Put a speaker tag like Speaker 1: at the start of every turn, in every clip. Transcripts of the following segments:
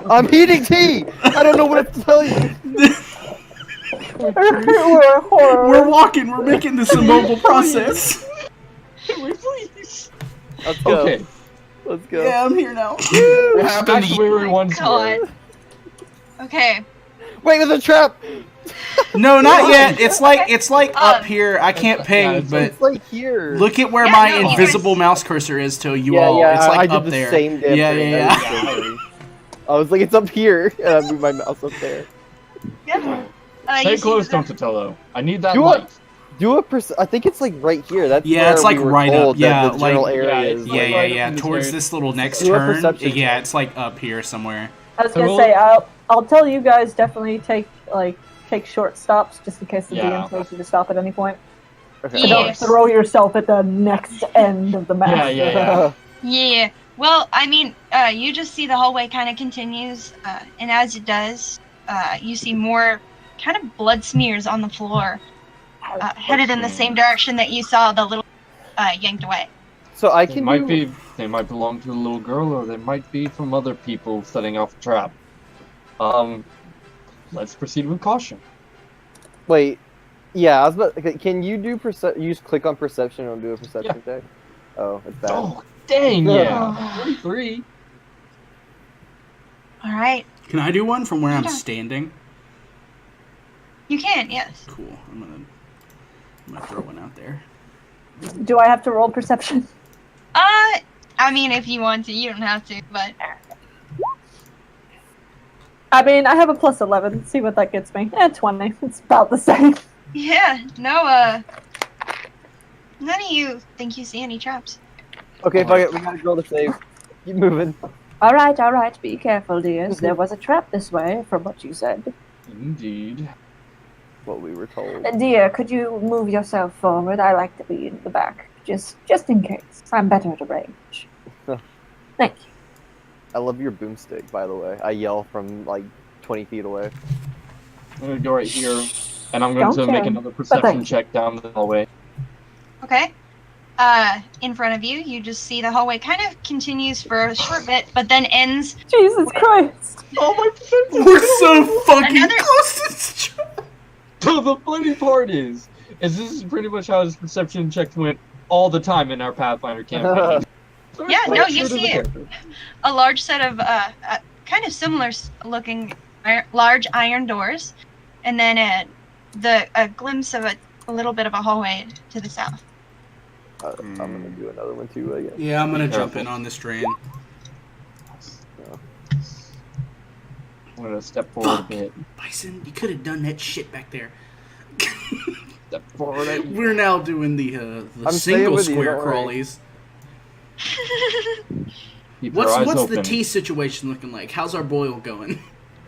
Speaker 1: I'm heating tea! I don't know what to tell you!
Speaker 2: We're walking, we're making this a mobile process.
Speaker 3: Please.
Speaker 1: Let's go.
Speaker 3: Okay.
Speaker 1: Let's go.
Speaker 2: Yeah, I'm here now.
Speaker 4: What happened
Speaker 3: Back
Speaker 4: to
Speaker 3: to
Speaker 4: you?
Speaker 3: where we once were.
Speaker 5: God. Okay.
Speaker 1: Wait, there's a trap!
Speaker 2: No, not yet. It's like up here. I can't ping, but
Speaker 1: It's like here.
Speaker 2: look at where
Speaker 5: Yeah,
Speaker 2: my
Speaker 5: no,
Speaker 2: invisible mouse cursor is to you
Speaker 1: Yeah,
Speaker 2: all.
Speaker 1: yeah,
Speaker 2: It's like
Speaker 1: I did
Speaker 2: up
Speaker 1: the
Speaker 2: there.
Speaker 1: same damn
Speaker 2: Yeah,
Speaker 1: thing.
Speaker 2: yeah,
Speaker 1: I did the same thing. I was like, it's up here, and I moved my mouse up there.
Speaker 5: Yeah.
Speaker 3: Stay
Speaker 5: you
Speaker 3: close,
Speaker 5: see
Speaker 3: don't Totello. I need that
Speaker 1: Do
Speaker 3: light.
Speaker 1: Do a I think it's like right here. That's
Speaker 2: Yeah,
Speaker 1: where
Speaker 2: it's like
Speaker 1: we were
Speaker 2: right
Speaker 1: told
Speaker 2: up. Yeah,
Speaker 1: that the general
Speaker 2: like-
Speaker 1: area
Speaker 3: Yeah,
Speaker 1: is.
Speaker 3: it's
Speaker 2: Yeah,
Speaker 3: like
Speaker 2: yeah,
Speaker 3: right up
Speaker 2: yeah.
Speaker 3: in this
Speaker 2: Towards
Speaker 3: area.
Speaker 2: this little next
Speaker 1: Do a
Speaker 2: turn.
Speaker 1: perception
Speaker 2: Yeah,
Speaker 1: check.
Speaker 2: it's like up here somewhere.
Speaker 6: I was
Speaker 3: So
Speaker 6: gonna
Speaker 3: we'll-
Speaker 6: say I'll tell you guys definitely take short stops just in case the
Speaker 3: Yeah.
Speaker 6: DM tells you to stop at any point.
Speaker 1: Okay.
Speaker 6: So don't
Speaker 5: Yes.
Speaker 6: throw yourself at the next end of the map.
Speaker 3: Yeah.
Speaker 5: Yeah. Well, I mean, you just see the hallway kind of continues, and as it does, you see more kind of blood smears on the floor, headed in the same direction that you saw the little yanked away.
Speaker 1: So I
Speaker 3: They
Speaker 1: can
Speaker 3: might belong to a little girl, or they might be from other people setting off a trap. Let's proceed with caution.
Speaker 1: Wait. Yeah, I was about. Okay, can you do You just click on perception and do a perception check. Oh, it's bad.
Speaker 3: Oh, dang, yeah. 43.
Speaker 5: All right.
Speaker 2: Can I do one from where I'm
Speaker 5: Yeah.
Speaker 2: standing?
Speaker 5: You can, yes.
Speaker 2: Cool. I'm gonna throw one out there.
Speaker 6: Do I have to roll perception?
Speaker 5: I mean, if you want to, you don't have to, but
Speaker 6: I mean, I have a plus 11. See what that gets me. 20. It's about the same.
Speaker 5: yeah, no, none of you think you see any traps.
Speaker 1: Okay, fuck it. We gotta go to save. Keep moving.
Speaker 6: All right. Be careful, dears. There was a trap this way, from what you said.
Speaker 3: Indeed.
Speaker 1: What we were told.
Speaker 6: Dear, could you move yourself forward? I like to be in the back, just in case. I'm better at a range. Thank you.
Speaker 1: I love your boomstick, by the way. I yell from like 20 feet away.
Speaker 3: I'm gonna go right here, and I'm going to
Speaker 6: Don't
Speaker 3: make
Speaker 6: you?
Speaker 3: another perception
Speaker 6: thanks.
Speaker 3: check down the hallway.
Speaker 5: Okay. In front of you, you just see the hallway kind of continues for a short bit, but then ends.
Speaker 6: Jesus Christ!
Speaker 3: Oh my perception!
Speaker 2: We're so fucking
Speaker 5: Another-
Speaker 2: close to this trap.
Speaker 3: So the funny part is this is pretty much how his perception checks went all the time in our Pathfinder campaign.
Speaker 5: Yeah,
Speaker 3: Right
Speaker 5: no,
Speaker 3: true
Speaker 5: you
Speaker 3: to the
Speaker 5: see it.
Speaker 3: character.
Speaker 5: A large set of kind of similar looking large iron doors, and then a glimpse of a little bit of a hallway to the south.
Speaker 1: I'm gonna do another one too, I guess.
Speaker 2: Yeah, I'm gonna jump
Speaker 3: Careful.
Speaker 2: in on this train.
Speaker 3: I'm gonna step forward a bit.
Speaker 2: Bison, you could have done that shit back there.
Speaker 3: Step forward.
Speaker 2: We're now doing the
Speaker 1: I'm staying
Speaker 2: single
Speaker 1: with you,
Speaker 2: square
Speaker 1: don't worry.
Speaker 2: crawlies.
Speaker 3: Keep your eyes
Speaker 2: What's
Speaker 3: open.
Speaker 2: the tea situation looking like? How's our boil going?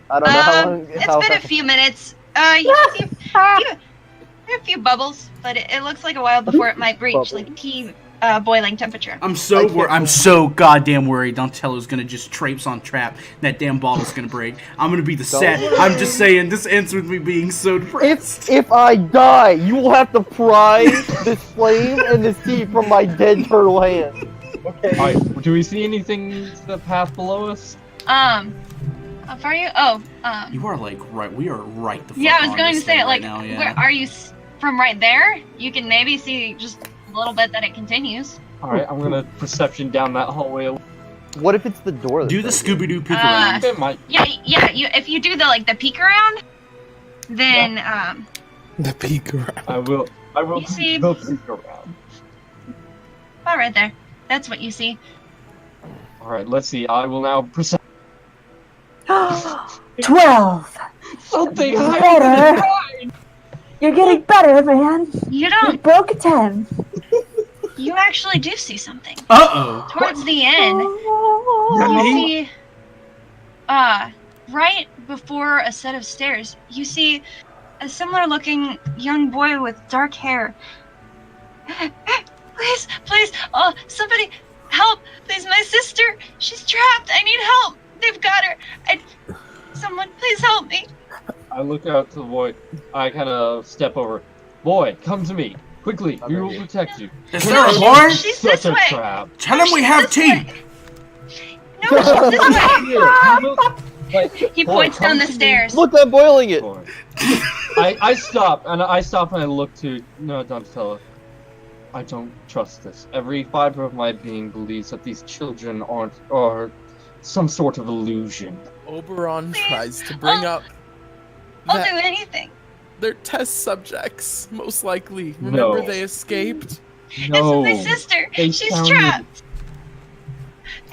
Speaker 1: I don't know how long.
Speaker 5: It's been a few minutes. You see a few bubbles, but it looks like a while before it might reach like tea boiling temperature.
Speaker 2: I'm so goddamn worried. Don't tell who's gonna just traipse on trap. That damn bottle's gonna break. I'm gonna be the sad. I'm just saying, this ends with me being so depressed.
Speaker 1: If I die, you will have to pry this flame and this tea from my dead turtle hand. Okay.
Speaker 3: Alright, do we see anything in the path below us?
Speaker 5: How far are you? Oh,
Speaker 2: You are like right. We are right the fuck
Speaker 5: yeah, I was
Speaker 2: on
Speaker 5: going to
Speaker 2: this
Speaker 5: say
Speaker 2: thing
Speaker 5: it. Like,
Speaker 2: right now, yeah.
Speaker 5: where are you from? Right there? You can maybe see just a little bit that it continues.
Speaker 3: Alright, I'm gonna perception down that hallway.
Speaker 1: What if it's the door?
Speaker 2: Do the
Speaker 1: that's
Speaker 2: Scooby Doo peek
Speaker 5: Uh,
Speaker 2: around.
Speaker 3: It might.
Speaker 5: Yeah. If you do the peek around, then
Speaker 4: The peek around.
Speaker 3: I will
Speaker 5: You see-
Speaker 3: go peek around.
Speaker 5: about right there. That's what you see.
Speaker 3: Alright, let's see. I will now perception
Speaker 6: 12!
Speaker 3: something
Speaker 6: Better! You're getting better, man!
Speaker 5: You
Speaker 6: You
Speaker 5: don't.
Speaker 6: broke a 10.
Speaker 5: You actually do see something.
Speaker 2: Uh-oh.
Speaker 5: Towards the end, you see, right before a set of stairs, you see a similar-looking young boy with dark hair. Please, oh, somebody, help! Please, my sister, she's trapped. I need help. They've got her. Someone, please help me.
Speaker 3: I look out to the boy. I kind of step over. Boy, come to me. Quickly, we will protect you.
Speaker 2: Is there a horn?
Speaker 5: She's
Speaker 3: Such
Speaker 5: this
Speaker 3: a
Speaker 5: way.
Speaker 3: trap.
Speaker 2: Tell him we have
Speaker 5: This
Speaker 2: tea.
Speaker 5: way. No, she's this way.
Speaker 3: Here,
Speaker 5: He points down the stairs.
Speaker 1: Look, I'm boiling it.
Speaker 3: I stop and I look to Donatello. I don't trust this. Every fiber of my being believes that these children are some sort of illusion.
Speaker 4: Oberon
Speaker 5: Please.
Speaker 4: tries to bring up
Speaker 5: I'll
Speaker 4: that
Speaker 5: do anything.
Speaker 4: they're test subjects, most likely. Remember
Speaker 3: No.
Speaker 4: they escaped?
Speaker 3: No.
Speaker 5: It's my sister.
Speaker 3: They
Speaker 5: She's
Speaker 3: found
Speaker 5: trapped.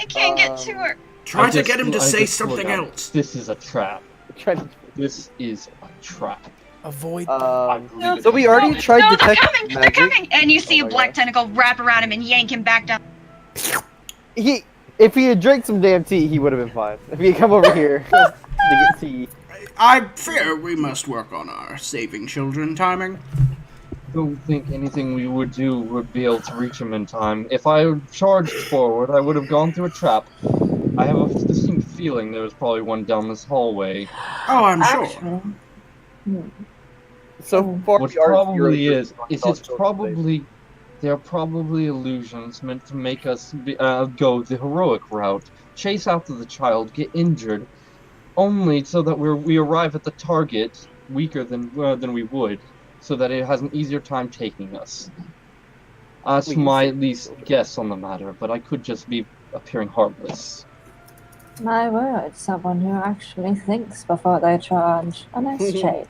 Speaker 5: I can't get to her.
Speaker 2: Try
Speaker 3: I
Speaker 2: to
Speaker 3: just-
Speaker 2: get him to
Speaker 3: I
Speaker 2: say
Speaker 3: just
Speaker 2: something
Speaker 3: look up.
Speaker 2: else.
Speaker 3: This is a trap.
Speaker 1: Trying to-
Speaker 3: This is a trap.
Speaker 4: Avoid
Speaker 5: No,
Speaker 1: So we already tried
Speaker 5: no, they're
Speaker 1: detect
Speaker 5: coming. They're
Speaker 1: magic.
Speaker 5: coming. And you see
Speaker 1: Oh
Speaker 5: a
Speaker 1: my
Speaker 5: black
Speaker 1: gosh.
Speaker 5: tentacle wrap around him and yank him back down.
Speaker 1: If he had drank some damn tea, he would have been fine. If he had come over here to get tea.
Speaker 2: I fear we must work on our saving children timing.
Speaker 3: Don't think anything we would do would be able to reach him in time. If I had charged forward, I would have gone through a trap. I have a distinct feeling there was probably one down this hallway.
Speaker 2: Oh, I'm sure.
Speaker 6: Actually,
Speaker 1: So far,
Speaker 3: What
Speaker 1: we are
Speaker 3: probably
Speaker 1: zero
Speaker 3: is
Speaker 1: percent
Speaker 3: it's
Speaker 1: on children's
Speaker 3: probably they're probably illusions meant to make us go the heroic route, chase after the child, get injured, only so that we arrive at the target weaker than we would, so that it has an easier time taking us. That's
Speaker 1: We can
Speaker 3: my
Speaker 1: save
Speaker 3: at least
Speaker 1: children.
Speaker 3: guess on the matter, but I could just be appearing harmless.
Speaker 6: my word, someone who actually thinks before they charge. A nice change.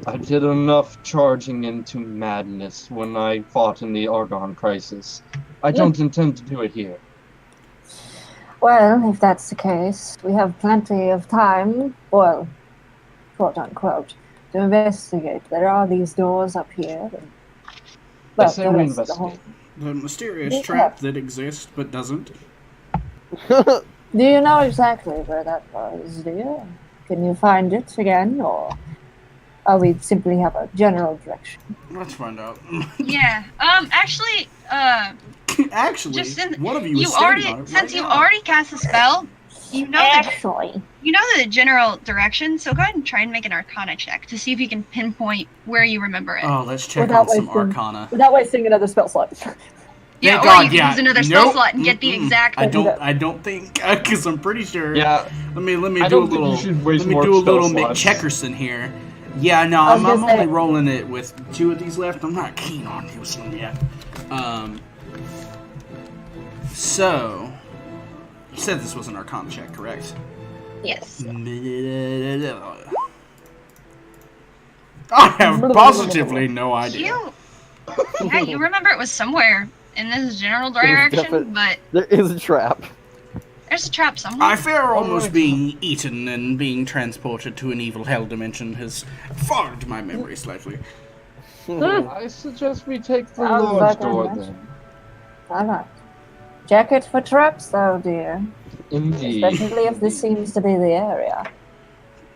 Speaker 3: I did enough charging into madness when I fought in the Argonne crisis. I don't intend to do it here.
Speaker 6: Well, if that's the case, we have plenty of time, well, quote unquote, to investigate. There are these doors up here. And,
Speaker 3: I say
Speaker 6: the
Speaker 3: we
Speaker 6: rest of the
Speaker 3: investigate.
Speaker 2: The mysterious
Speaker 6: Yeah.
Speaker 2: trap that exists but doesn't.
Speaker 6: Do you know exactly where that was, do you? Can you find it again, or we simply have a general direction?
Speaker 2: Let's find out.
Speaker 5: Yeah. Actually,
Speaker 2: Actually,
Speaker 5: just in,
Speaker 2: one of you
Speaker 5: you
Speaker 2: is
Speaker 5: already
Speaker 2: standing on it
Speaker 5: since
Speaker 2: right
Speaker 5: you
Speaker 2: now.
Speaker 5: already cast a spell, you know
Speaker 6: Actually,
Speaker 5: the general direction. So go ahead and try and make an Arcana check to see if you can pinpoint where you remember it.
Speaker 2: Oh, let's check
Speaker 6: Without
Speaker 2: on some
Speaker 6: wasting-
Speaker 2: Arcana.
Speaker 6: without wasting another spell slot.
Speaker 5: Yeah,
Speaker 2: Thank
Speaker 5: or
Speaker 2: God,
Speaker 5: you can
Speaker 2: yeah.
Speaker 5: use another spell
Speaker 2: Nope.
Speaker 5: slot and get the
Speaker 2: Mm-mm.
Speaker 5: exact.
Speaker 2: I don't think because I'm pretty sure.
Speaker 3: Yeah,
Speaker 2: Let me
Speaker 3: I
Speaker 2: do a
Speaker 3: don't think you
Speaker 2: little.
Speaker 3: should waste
Speaker 2: Let me
Speaker 3: more
Speaker 2: do a
Speaker 3: spell
Speaker 2: little
Speaker 3: slots.
Speaker 2: McCheckerson here. Yeah, no,
Speaker 6: I was
Speaker 2: I'm
Speaker 6: gonna say-
Speaker 2: only rolling it with 2 of these left. I'm not keen on using them yet. So you said this was an Arcana check, correct?
Speaker 5: Yes.
Speaker 2: I have positively no idea.
Speaker 5: You remember it was somewhere in this general direction,
Speaker 1: definite-
Speaker 5: but
Speaker 1: There is a trap.
Speaker 5: there's a trap somewhere.
Speaker 2: I fear almost being eaten and being transported to an evil hell dimension has fogged my memory slightly.
Speaker 3: I suggest we take the
Speaker 6: Sounds
Speaker 3: large
Speaker 6: like a
Speaker 3: door
Speaker 6: match.
Speaker 3: then.
Speaker 6: Alright. Check it for traps, though, dear.
Speaker 3: Indeed.
Speaker 6: Especially if this seems to be the area.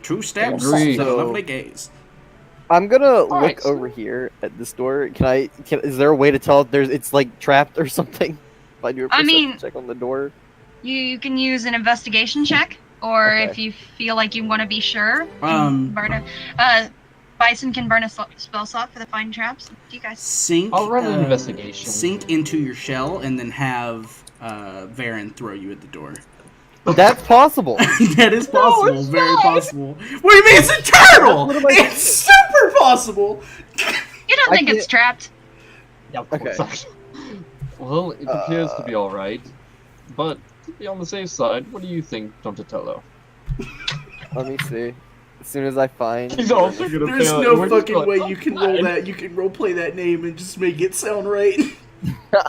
Speaker 2: 2 steps
Speaker 3: Agreed.
Speaker 2: and a lovely gaze.
Speaker 1: I'm gonna look
Speaker 3: Alright, so-
Speaker 1: over here at this door. Is there a way to tell if it's like trapped or something? If I do a
Speaker 5: I
Speaker 1: perception
Speaker 5: mean-
Speaker 1: check on the door.
Speaker 5: You can use an investigation check, or
Speaker 1: Okay.
Speaker 5: if you feel like you want to be sure, you
Speaker 2: Um,
Speaker 5: can burn Bison can burn a spell slot for the find traps. You guys.
Speaker 2: Sink.
Speaker 3: I'll run an investigation.
Speaker 2: Sink into your shell and then have Varen throw you at the door.
Speaker 1: That's possible.
Speaker 2: That is possible.
Speaker 3: it's
Speaker 2: Very
Speaker 3: not.
Speaker 2: possible. What do you mean? It's a turtle.
Speaker 1: What am I
Speaker 2: It's super possible.
Speaker 5: You don't
Speaker 1: I
Speaker 5: think it's trapped?
Speaker 3: Yeah, of course.
Speaker 1: Okay.
Speaker 3: Well, it appears to be alright. But to be on the safe side, what do you think, Donatello?
Speaker 1: Let me see. As soon as I find.
Speaker 3: He's also gonna
Speaker 2: There's
Speaker 3: fail.
Speaker 2: no
Speaker 3: We're just
Speaker 2: fucking
Speaker 3: going,
Speaker 2: way you can roll that. You can roleplay that name and just make it sound right.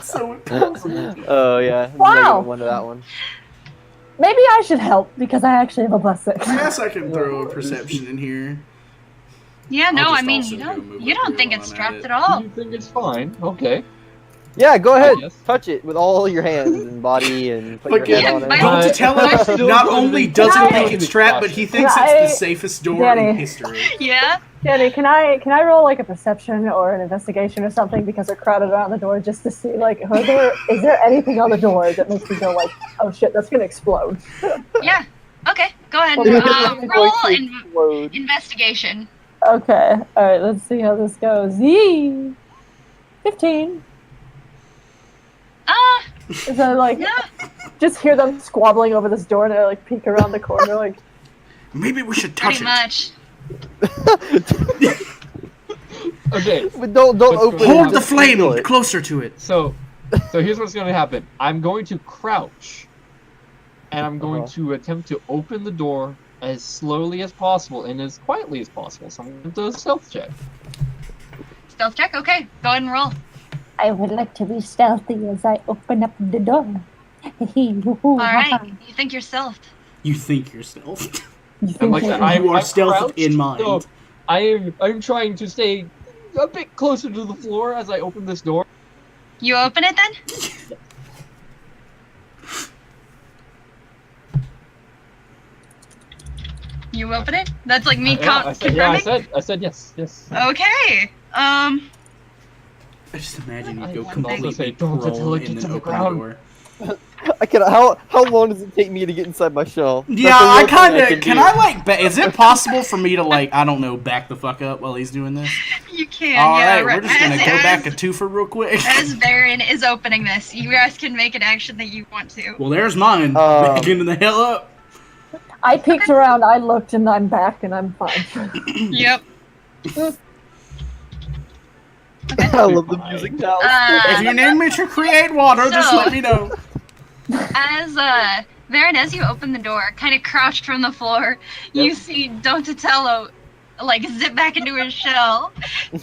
Speaker 2: So impossible.
Speaker 1: Oh yeah.
Speaker 6: Wow.
Speaker 1: -1 to that one.
Speaker 6: Maybe I should help because I actually have a +6.
Speaker 2: I guess I can throw a perception in here.
Speaker 5: Yeah, no,
Speaker 2: I'll
Speaker 5: I
Speaker 2: just
Speaker 5: mean
Speaker 2: also
Speaker 5: you
Speaker 2: do a
Speaker 5: don't.
Speaker 2: move
Speaker 5: You
Speaker 2: up
Speaker 5: don't
Speaker 2: here
Speaker 5: think
Speaker 2: while
Speaker 5: it's
Speaker 2: I'm at
Speaker 5: trapped
Speaker 2: it.
Speaker 5: at all.
Speaker 3: You think it's fine? Okay.
Speaker 1: Yeah, go ahead.
Speaker 3: Yes.
Speaker 1: Touch it with all your hands and body and put
Speaker 2: Fucking
Speaker 1: your head on
Speaker 5: my-
Speaker 1: it.
Speaker 2: Donatello not only doesn't
Speaker 6: Can I-
Speaker 2: think it's trapped, but he thinks
Speaker 6: Can
Speaker 2: it's
Speaker 6: I-
Speaker 2: the safest door
Speaker 6: Danny.
Speaker 2: in history.
Speaker 5: Yeah.
Speaker 6: Danny, can I roll like a perception or an investigation or something because we're crowded around the door just to see like is there anything on the door that makes me go like, oh shit, that's gonna explode.
Speaker 5: Yeah. Okay. Go ahead.
Speaker 1: It's
Speaker 5: And,
Speaker 1: going
Speaker 5: roll
Speaker 1: to
Speaker 5: in
Speaker 1: explode.
Speaker 5: investigation.
Speaker 6: Okay, alright, let's see how this goes. Yee! 15. Is that like
Speaker 5: Yeah.
Speaker 6: just hear them squabbling over this door and I like peek around the corner like
Speaker 2: Maybe we should touch
Speaker 5: Pretty much.
Speaker 3: Okay,
Speaker 1: But don't open it.
Speaker 2: Hold the
Speaker 1: just
Speaker 2: flame
Speaker 1: feel it.
Speaker 2: closer to it.
Speaker 3: so here's what's going to happen. I'm going to crouch, and I'm going to attempt to open the door as slowly as possible and as quietly as possible. So I'm going to do a stealth check.
Speaker 5: Stealth check? Okay, go ahead and roll.
Speaker 6: I would like to be stealthy as I open up the door.
Speaker 5: Alright, you think you're stealthed.
Speaker 2: You think you're stealthed.
Speaker 3: And like that,
Speaker 2: You are
Speaker 3: I'm
Speaker 2: stealthed
Speaker 3: crouched,
Speaker 2: in mind.
Speaker 3: So I'm trying to stay a bit closer to the floor as I open this door.
Speaker 5: You open it then? You open it? That's like me confirming?
Speaker 3: I said yes.
Speaker 5: Okay.
Speaker 2: I just imagine you go
Speaker 3: I
Speaker 2: completely
Speaker 3: also say, "Don't until it
Speaker 2: prone and
Speaker 3: gets
Speaker 2: then
Speaker 3: to the
Speaker 2: open the
Speaker 3: ground."
Speaker 2: door.
Speaker 1: How long does it take me to get inside my shell?
Speaker 2: Yeah,
Speaker 1: That's the
Speaker 2: I
Speaker 1: real thing
Speaker 2: kind of.
Speaker 1: can
Speaker 2: Can
Speaker 1: do.
Speaker 2: I like? Is it possible for me to like? I don't know. Back the fuck up while he's doing this.
Speaker 5: You can,
Speaker 2: All
Speaker 5: yeah.
Speaker 2: right, we're just gonna go back a twofer real quick.
Speaker 5: As Baron is opening this, you guys can make an action that you want to.
Speaker 2: Well, there's mine. Backing the hell up.
Speaker 6: I peeked around, I looked, and I'm back, and I'm fine.
Speaker 5: Yep.
Speaker 1: I love the music now.
Speaker 2: If you need me to create water, just
Speaker 5: So-
Speaker 2: let me know.
Speaker 5: As Baron, as you open the door, kind of crouched from the floor, you see Donatello like zip back into his shell.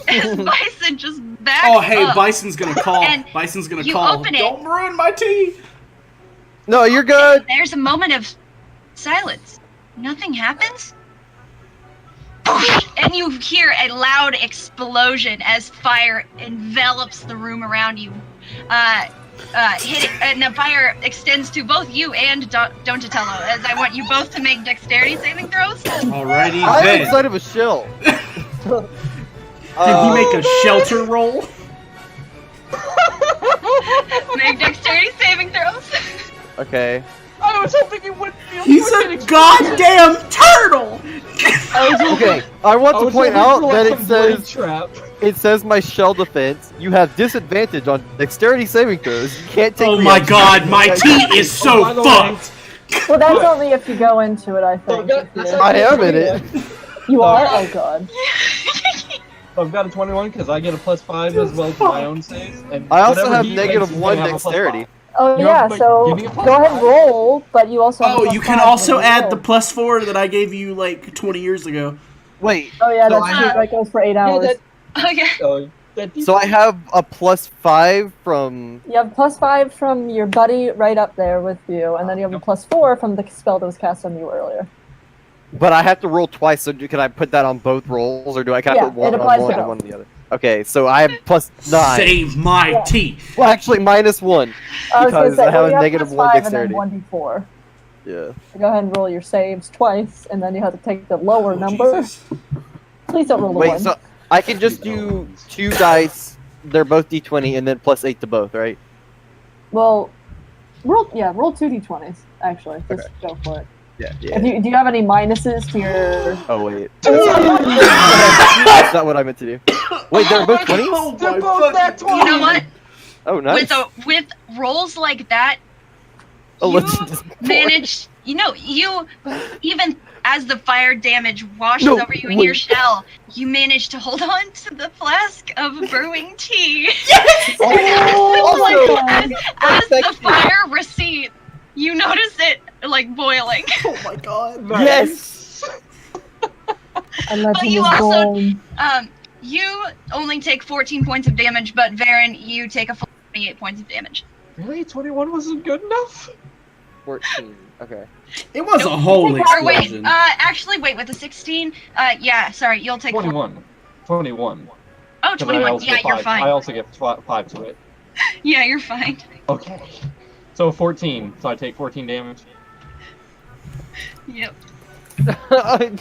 Speaker 5: As Bison just backs
Speaker 2: Oh, hey,
Speaker 5: up.
Speaker 2: Bison's gonna call.
Speaker 5: And
Speaker 2: Bison's gonna
Speaker 5: you
Speaker 2: call.
Speaker 5: open it.
Speaker 2: Don't ruin my tea.
Speaker 1: No, you're good.
Speaker 5: There's a moment of silence. Nothing happens. And you hear a loud explosion as fire envelops the room around you. And the fire extends to both you and Donatello, as I want you both to make dexterity saving throws.
Speaker 2: Alrighty
Speaker 1: I'm
Speaker 2: then.
Speaker 1: inside of a shell.
Speaker 2: Did he make a shelter roll?
Speaker 5: Make dexterity saving throws.
Speaker 1: Okay.
Speaker 3: I was hoping it wouldn't be.
Speaker 2: He's a goddamn turtle.
Speaker 1: Okay. I want to point out that it says my shell defense. You have disadvantage on dexterity saving throws. You can't take.
Speaker 2: Oh my
Speaker 1: reactions.
Speaker 2: god, my tea is so
Speaker 3: by the way-
Speaker 2: fucked.
Speaker 6: Well, that's only if you go into it, I think.
Speaker 1: I am in it.
Speaker 6: You are? Oh, God.
Speaker 3: I've got a 21 because I get a +5 as well to my own saves. And
Speaker 1: I also
Speaker 3: whatever
Speaker 1: have
Speaker 3: he makes, he's
Speaker 1: -1
Speaker 3: gonna have a
Speaker 1: dexterity.
Speaker 3: +5.
Speaker 6: Oh,
Speaker 3: You
Speaker 6: yeah,
Speaker 3: have, like,
Speaker 6: so
Speaker 3: give me a
Speaker 6: go ahead and
Speaker 3: +5.
Speaker 6: roll, but you also have
Speaker 2: Oh,
Speaker 6: a
Speaker 2: you can
Speaker 6: +5
Speaker 2: also
Speaker 6: when you
Speaker 2: add
Speaker 6: roll.
Speaker 2: the +4 that I gave you like 20 years ago.
Speaker 1: Wait.
Speaker 6: Oh, yeah,
Speaker 1: so
Speaker 6: that's
Speaker 1: I
Speaker 6: true.
Speaker 1: have-
Speaker 6: That goes for 8
Speaker 3: Yeah,
Speaker 6: hours.
Speaker 5: Okay.
Speaker 1: So I have a +5 from.
Speaker 6: You have +5 from your buddy right up there with you, and then you have a +4 from the spell that was cast on you earlier.
Speaker 1: But I have to roll twice, so can I put that on both rolls, or can I put one
Speaker 6: it
Speaker 1: on
Speaker 6: applies
Speaker 1: one
Speaker 6: to
Speaker 1: and
Speaker 6: both.
Speaker 1: one on the other? Okay, so I have +9.
Speaker 2: Save my
Speaker 6: Yeah.
Speaker 2: tea.
Speaker 1: Well, actually, -1.
Speaker 6: I was gonna
Speaker 1: Because
Speaker 6: say,
Speaker 1: I have a
Speaker 6: you
Speaker 1: -1
Speaker 6: +5
Speaker 1: dexterity.
Speaker 6: and then 1d4.
Speaker 1: Yeah.
Speaker 6: So go ahead and roll your saves twice, and then you have to take the lower number.
Speaker 2: Jesus.
Speaker 6: Please don't roll the
Speaker 1: Wait,
Speaker 6: 1.
Speaker 1: so I can just do 2 dice. They're both d20, and then +8 to both, right?
Speaker 6: Well, roll 2d20s, actually. Just go for it.
Speaker 1: Yeah.
Speaker 6: Do you have any minuses to your...
Speaker 1: Oh wait. That's not what I meant to do. Wait, they're both 20s?
Speaker 2: Oh
Speaker 3: They're
Speaker 2: my
Speaker 3: both that
Speaker 2: fucking-
Speaker 5: You know what?
Speaker 1: Oh, nice.
Speaker 5: With rolls like that,
Speaker 1: Oh,
Speaker 5: you
Speaker 1: let's just
Speaker 5: manage. You even as the fire damage washes
Speaker 1: No,
Speaker 5: over you in your
Speaker 1: wait.
Speaker 5: shell, you manage to hold on to the flask of brewing tea.
Speaker 1: Oh my
Speaker 6: God.
Speaker 5: As the fire recedes, you notice it like boiling.
Speaker 2: Oh my god.
Speaker 1: Yes!
Speaker 6: A legend
Speaker 5: you
Speaker 6: is
Speaker 5: also-
Speaker 6: born.
Speaker 5: You only take 14 points of damage, but Varen, you take a full 28 points of damage.
Speaker 3: Really? 21 wasn't good enough?
Speaker 1: 14. Okay.
Speaker 2: It was a
Speaker 5: Nope.
Speaker 2: whole
Speaker 5: Or wait,
Speaker 2: explosion.
Speaker 5: actually, wait, with a 16, yeah, sorry, you'll take
Speaker 3: 21. 21.
Speaker 5: Oh,
Speaker 3: 'Cause I
Speaker 5: 21,
Speaker 3: also
Speaker 5: yeah,
Speaker 3: get
Speaker 5: you're
Speaker 3: 5.
Speaker 5: fine.
Speaker 3: I also get 5 to it.
Speaker 5: Yeah, you're fine.
Speaker 3: Okay. So 14. So I take 14 damage.
Speaker 5: Yep.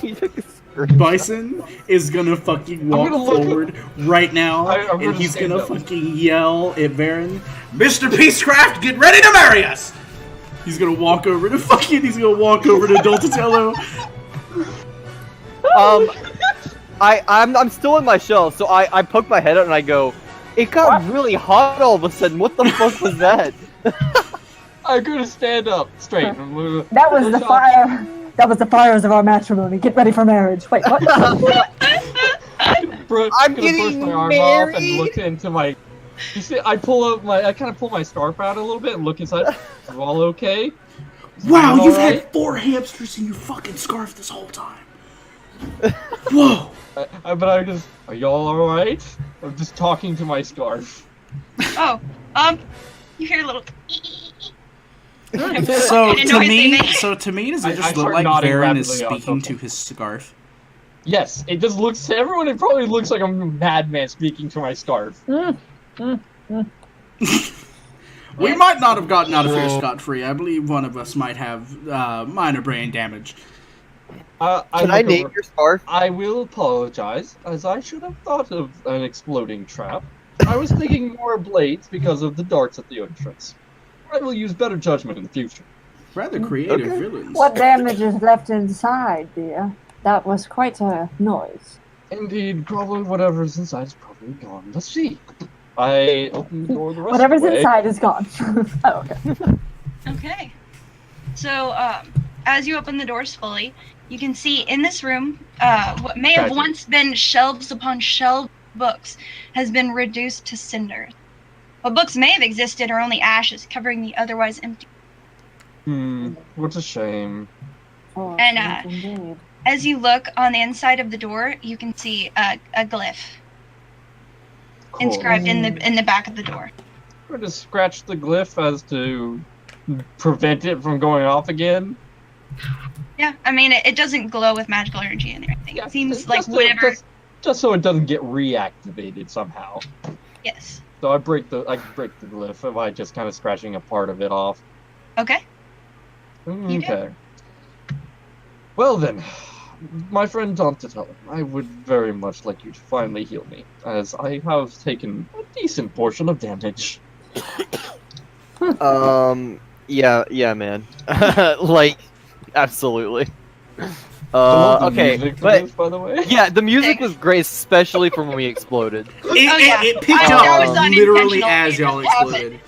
Speaker 1: He took a screenshot.
Speaker 2: Bison is gonna fucking walk
Speaker 3: gonna look-
Speaker 2: forward right now,
Speaker 3: I'm
Speaker 2: and
Speaker 3: gonna
Speaker 2: he's
Speaker 3: stand
Speaker 2: gonna
Speaker 3: up.
Speaker 2: fucking yell at Baron, "Mr. Peacecraft, get ready to marry us!" He's gonna walk over to Donatello.
Speaker 1: I'm still in my shell, so I poke my head out and I go, it got really hot all of a sudden. What the fuck was that?
Speaker 3: I'm gonna stand up straight.
Speaker 6: That was the fire. That was the fires of our matrimony. Get ready for marriage. Wait, what?
Speaker 1: I'm getting
Speaker 3: burst my arm off and look into my. You see, I kind of pull my scarf out a little bit and look inside. Is it all okay?
Speaker 2: Wow,
Speaker 3: all
Speaker 2: you've
Speaker 3: right?
Speaker 2: had 4 hamsters in your fucking scarf this whole time. Whoa.
Speaker 3: But I just, are y'all all right? I'm just talking to my scarf.
Speaker 5: Oh, you hear a little.
Speaker 2: So
Speaker 5: Kind of
Speaker 2: to
Speaker 5: noise they
Speaker 2: me,
Speaker 5: make.
Speaker 2: does
Speaker 3: I
Speaker 2: it just look
Speaker 3: start
Speaker 2: like
Speaker 3: nodding
Speaker 2: Varen is
Speaker 3: rapidly off
Speaker 2: speaking
Speaker 3: something.
Speaker 2: to his scarf?
Speaker 3: Yes, it just looks to everyone. It probably looks like I'm a madman speaking to my scarf.
Speaker 2: We might not have gotten out of here scot-free. I believe one of us might have minor brain damage.
Speaker 1: Can I name your scarf?
Speaker 3: I will apologize, as I should have thought of an exploding trap. I was thinking more blades because of the darts at the entrance. I will use better judgment in the future.
Speaker 2: Rather creative
Speaker 1: Okay.
Speaker 2: villains.
Speaker 6: What damage is left inside, dear? That was quite a noise.
Speaker 3: Indeed, probably whatever's inside is probably gone. Let's see. I open the door the rest
Speaker 6: Whatever's
Speaker 3: of the way.
Speaker 6: inside is gone. Oh, okay.
Speaker 5: Okay. So, as you open the doors fully, you can see in this room, what may have
Speaker 3: Tragic.
Speaker 5: once been shelves upon shelves of books has been reduced to cinders. What books may have existed are only ashes covering the otherwise empty.
Speaker 3: What a shame.
Speaker 6: Oh,
Speaker 5: And,
Speaker 6: yes, indeed.
Speaker 5: As you look on the inside of the door, you can see a glyph
Speaker 3: Cool.
Speaker 5: inscribed in the back of the door.
Speaker 3: I'm going to scratch the glyph as to prevent it from going off again.
Speaker 5: Yeah, I mean, it doesn't glow with magical energy and everything. It seems
Speaker 3: just
Speaker 5: like
Speaker 3: so-
Speaker 5: whatever.
Speaker 3: Just so it doesn't get reactivated somehow.
Speaker 5: Yes.
Speaker 3: So I break the glyph by just kind of scratching a part of it off.
Speaker 5: Okay. You do.
Speaker 3: Okay. Well then, my friend Donatello, I would very much like you to finally heal me, as I have taken a decent portion of damage.
Speaker 1: Yeah, man. Like, absolutely.
Speaker 3: I love the
Speaker 1: Okay,
Speaker 3: music for
Speaker 1: but
Speaker 3: this, by the way.
Speaker 1: yeah, the music was great, especially from when we exploded.
Speaker 2: It picked
Speaker 5: That was
Speaker 2: up literally
Speaker 5: unintentional.
Speaker 2: as y'all
Speaker 5: It just
Speaker 2: exploded.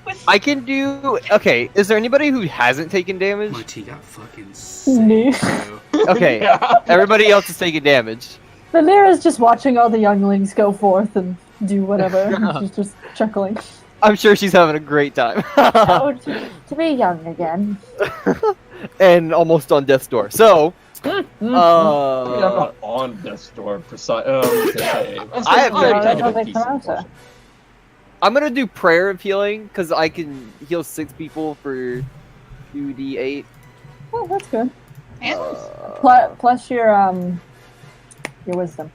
Speaker 5: Was-
Speaker 1: I can do. Okay, is there anybody who hasn't taken damage?
Speaker 2: My tea got fucking
Speaker 6: Me.
Speaker 2: sick, bro.
Speaker 1: Okay,
Speaker 3: Yeah.
Speaker 1: everybody else is taking damage.
Speaker 6: Valera's just watching all the younglings go forth and do whatever. She's just chuckling.
Speaker 1: I'm sure she's having a great time.
Speaker 6: Oh, to be young again.
Speaker 1: And almost on death's door. So,
Speaker 3: I mean, I'm not on death's door precise.
Speaker 1: I have very
Speaker 6: that's how they
Speaker 3: decent
Speaker 6: pronounce it.
Speaker 3: portion.
Speaker 1: I'm gonna do prayer of healing because I can heal 6 people for 2d8.
Speaker 6: Oh, that's good.
Speaker 5: Yeah.
Speaker 6: Plus your wisdom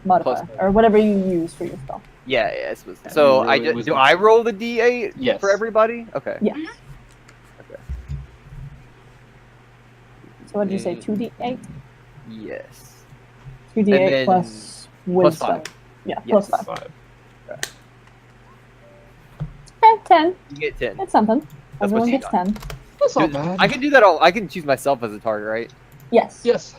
Speaker 6: modifier or whatever you use for your spell.
Speaker 1: Yeah, it's wisdom. So
Speaker 3: Really
Speaker 1: do
Speaker 3: wisdom.
Speaker 1: I roll the d8
Speaker 3: Yes.
Speaker 1: for everybody? Okay.
Speaker 6: Yeah. So what did you say? 2d8.
Speaker 1: Yes.
Speaker 6: 2d8
Speaker 1: then
Speaker 6: plus
Speaker 1: plus
Speaker 6: wisdom.
Speaker 1: 5.
Speaker 6: Yeah,
Speaker 1: Yes.
Speaker 6: plus 5.
Speaker 3: 5.
Speaker 6: Okay, 10.
Speaker 1: You get 10.
Speaker 6: That's something.
Speaker 1: what
Speaker 6: Everyone
Speaker 1: you
Speaker 6: gets
Speaker 1: got.
Speaker 6: 10.
Speaker 3: That's not bad.
Speaker 1: I can do that all. I can choose myself as a target, right?
Speaker 6: Yes.
Speaker 3: Yes.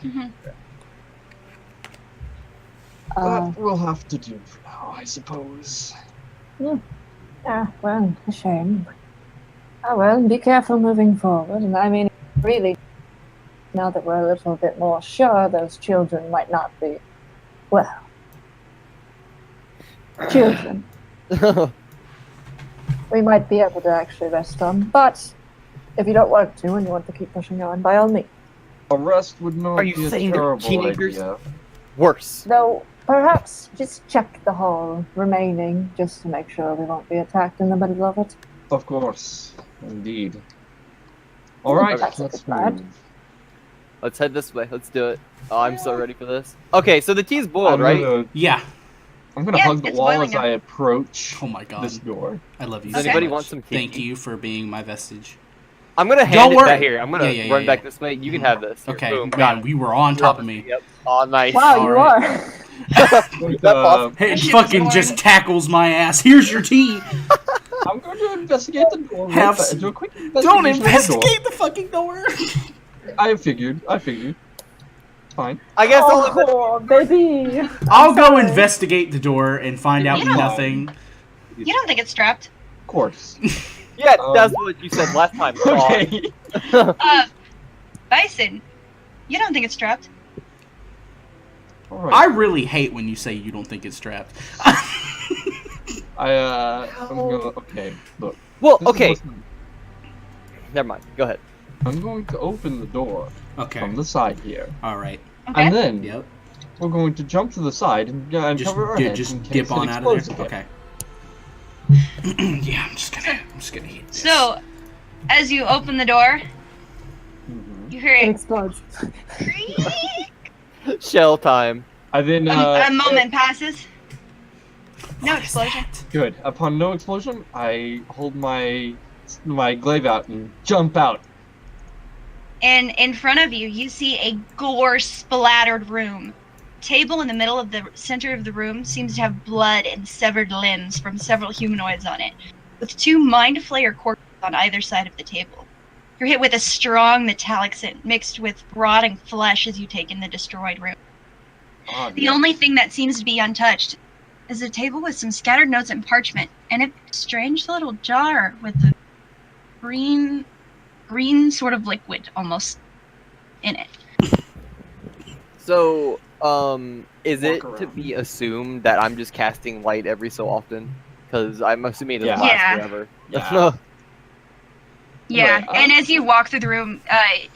Speaker 6: Uh,
Speaker 3: That will have to do for now, I suppose.
Speaker 6: well, a shame. Oh well, be careful moving forward. And I mean, really, now that we're a little bit more sure those children might not be, well, children. We might be able to actually rest on. But if you don't want to and you want to keep pushing on, by all means.
Speaker 3: A rest would not
Speaker 1: Are you
Speaker 3: be a
Speaker 1: saying they're
Speaker 3: terrible
Speaker 1: teenagers?
Speaker 3: idea.
Speaker 1: Worse.
Speaker 6: Though, perhaps just check the hall remaining just to make sure we won't be attacked in the middle of it.
Speaker 3: Of course. Indeed. Alright,
Speaker 6: That's a
Speaker 3: let's
Speaker 6: good plan.
Speaker 3: move.
Speaker 1: Let's head this way. Let's do it. Oh, I'm so ready for this. Okay, so the tea's boiled, right?
Speaker 2: Yeah.
Speaker 3: I'm gonna
Speaker 5: Yeah,
Speaker 3: hug the
Speaker 5: it's
Speaker 3: wall
Speaker 5: boiling
Speaker 3: as
Speaker 5: now.
Speaker 3: I approach
Speaker 2: Oh my god.
Speaker 3: this door.
Speaker 2: I love you
Speaker 1: Does
Speaker 2: so
Speaker 1: anybody
Speaker 2: much.
Speaker 1: want some tea?
Speaker 2: Thank you for being my vestige.
Speaker 1: I'm gonna hand
Speaker 2: Don't
Speaker 1: it
Speaker 2: worry.
Speaker 1: back here. I'm gonna
Speaker 2: Yeah, yeah,
Speaker 1: run
Speaker 2: yeah,
Speaker 1: back
Speaker 2: yeah.
Speaker 1: this way. You can have this. Here,
Speaker 2: Okay,
Speaker 1: boom, got
Speaker 2: man,
Speaker 1: it.
Speaker 2: we were on top of me.
Speaker 1: Yep. Oh, nice.
Speaker 6: Wow, you
Speaker 2: Alright.
Speaker 6: are.
Speaker 1: Is that possible?
Speaker 2: Hey, it
Speaker 5: That shit was
Speaker 2: fucking
Speaker 5: boring.
Speaker 2: just tackles my ass. Here's your tea.
Speaker 3: I'm going to investigate the door.
Speaker 2: Have
Speaker 3: real
Speaker 2: s-
Speaker 3: fast. Do a quick
Speaker 2: Don't
Speaker 3: investigation of the door.
Speaker 2: investigate the fucking door.
Speaker 3: I figured. Fine.
Speaker 1: I guess I'll
Speaker 6: Oh, baby.
Speaker 2: I'll go
Speaker 6: sorry.
Speaker 2: investigate the door and find out
Speaker 5: Yeah.
Speaker 2: nothing.
Speaker 5: You don't think it's strapped?
Speaker 3: Of course.
Speaker 1: Yeah, that's what you said last time.
Speaker 3: Okay.
Speaker 5: Bison, you don't think it's trapped?
Speaker 3: All right.
Speaker 2: I really hate when you say you don't think it's trapped.
Speaker 3: Okay, look.
Speaker 1: Well,
Speaker 3: This is
Speaker 1: okay.
Speaker 3: what's-
Speaker 1: Never mind. Go ahead.
Speaker 3: I'm going to open the door
Speaker 2: Okay.
Speaker 3: from the side here,
Speaker 2: Alright.
Speaker 5: Okay.
Speaker 3: and then
Speaker 2: Yep.
Speaker 3: we're going to jump to the side and
Speaker 2: Just,
Speaker 3: cover our
Speaker 2: yeah,
Speaker 3: heads
Speaker 2: just
Speaker 3: in case
Speaker 2: dip
Speaker 3: it
Speaker 2: on out of
Speaker 3: explodes
Speaker 2: there.
Speaker 3: again.
Speaker 2: Okay. Yeah, I'm just gonna hit this.
Speaker 5: So, as you open the door,
Speaker 3: Mhm.
Speaker 5: you hear
Speaker 6: It
Speaker 5: it
Speaker 6: explodes.
Speaker 5: creak.
Speaker 1: Shell time.
Speaker 3: I then
Speaker 5: A moment passes. No
Speaker 2: What is
Speaker 5: explosion.
Speaker 2: that?
Speaker 3: Good. Upon no explosion, I hold my glaive out and jump out.
Speaker 5: And in front of you, you see a gore-splattered room. Table in the middle of the center of the room seems to have blood and severed limbs from several humanoids on it, with 2 mind flayer corpses on either side of the table. You're hit with a strong metallic scent mixed with rotting flesh as you take in the destroyed room. The only thing that seems to be untouched is a table with some scattered notes and parchment, and a strange little jar with a green sort of liquid almost in it.
Speaker 1: So, is it
Speaker 3: Walk
Speaker 1: to
Speaker 3: around.
Speaker 1: be assumed that I'm just casting light every so often? Because I'm assuming it doesn't
Speaker 3: Yeah.
Speaker 1: last
Speaker 5: Yeah.
Speaker 1: forever.
Speaker 3: Yeah.
Speaker 5: Yeah,
Speaker 3: Right,
Speaker 5: and as you walk through the room,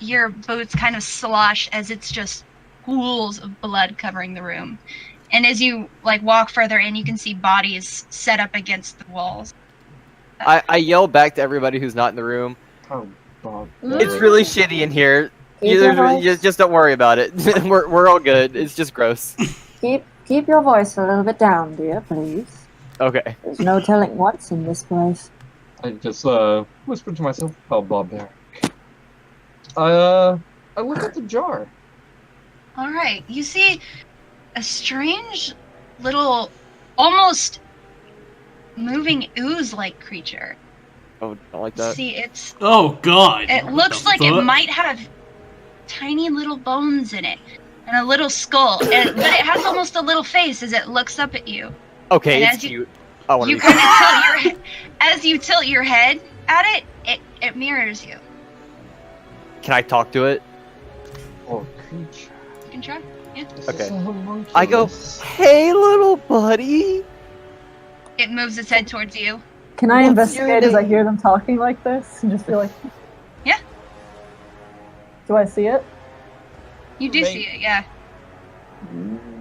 Speaker 5: your boots kind of slosh as it's just pools of blood covering the room. And as you walk further in, you can see bodies set up against the walls.
Speaker 1: I yell back to everybody who's not in the room.
Speaker 3: Oh, God.
Speaker 1: It's really shitty in here.
Speaker 6: Keep your voice-
Speaker 1: Just don't worry about it. we're all good. It's just gross.
Speaker 6: Keep your voice a little bit down, dear, please.
Speaker 1: Okay.
Speaker 6: There's no telling what's in this place.
Speaker 3: I just whispered to myself, "Oh, barbaric." I look at the jar.
Speaker 5: All right, you see a strange little, almost moving ooze-like creature.
Speaker 1: Oh, don't like that.
Speaker 5: See, it's
Speaker 2: Oh god.
Speaker 5: it
Speaker 2: What
Speaker 5: looks
Speaker 2: the
Speaker 5: like it
Speaker 2: fuck?
Speaker 5: might have tiny little bones in it and a little skull, but it has almost a little face as it looks up at you.
Speaker 1: Okay,
Speaker 5: And
Speaker 1: it's
Speaker 5: as you-
Speaker 1: cute. I want
Speaker 5: You
Speaker 1: to.
Speaker 5: kind of tilt your as you tilt your head at it, it mirrors you.
Speaker 1: Can I talk to it?
Speaker 3: Or creature.
Speaker 5: You can try. Yeah.
Speaker 3: Is
Speaker 1: Okay.
Speaker 3: this a homunculus?
Speaker 1: I go, hey, little buddy.
Speaker 5: It moves its head towards you.
Speaker 6: Can I
Speaker 1: What's
Speaker 6: investigate
Speaker 1: your
Speaker 6: as I
Speaker 1: name?
Speaker 6: hear them talking like this and just be like,
Speaker 5: Yeah.
Speaker 6: do I see it?
Speaker 5: You do
Speaker 3: Make-
Speaker 5: see it, yeah.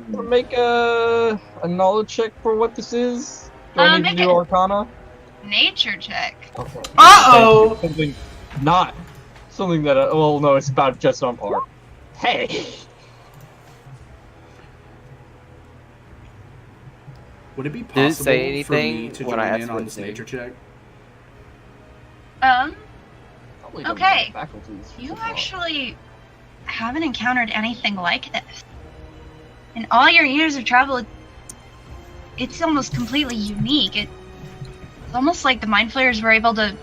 Speaker 3: Make a knowledge check for what this is. Do I need to
Speaker 5: make
Speaker 3: do
Speaker 5: it-
Speaker 3: Arcana?
Speaker 5: Nature check.
Speaker 3: Okay.
Speaker 2: Uh-oh!
Speaker 3: Something not something that. Well, no, it's about just on par. Hey.
Speaker 2: Would it be
Speaker 1: Did it
Speaker 2: possible
Speaker 1: say
Speaker 2: for
Speaker 1: anything
Speaker 2: me to
Speaker 1: when
Speaker 2: join
Speaker 1: I asked
Speaker 2: in
Speaker 1: what
Speaker 2: on
Speaker 1: it
Speaker 2: this
Speaker 1: said?
Speaker 2: nature check?
Speaker 3: Probably don't
Speaker 5: Okay.
Speaker 3: have faculties for
Speaker 5: You
Speaker 3: so far.
Speaker 5: actually haven't encountered anything like this. In all your years of travel, it's almost completely unique. It's almost like the Mind Flayers were able to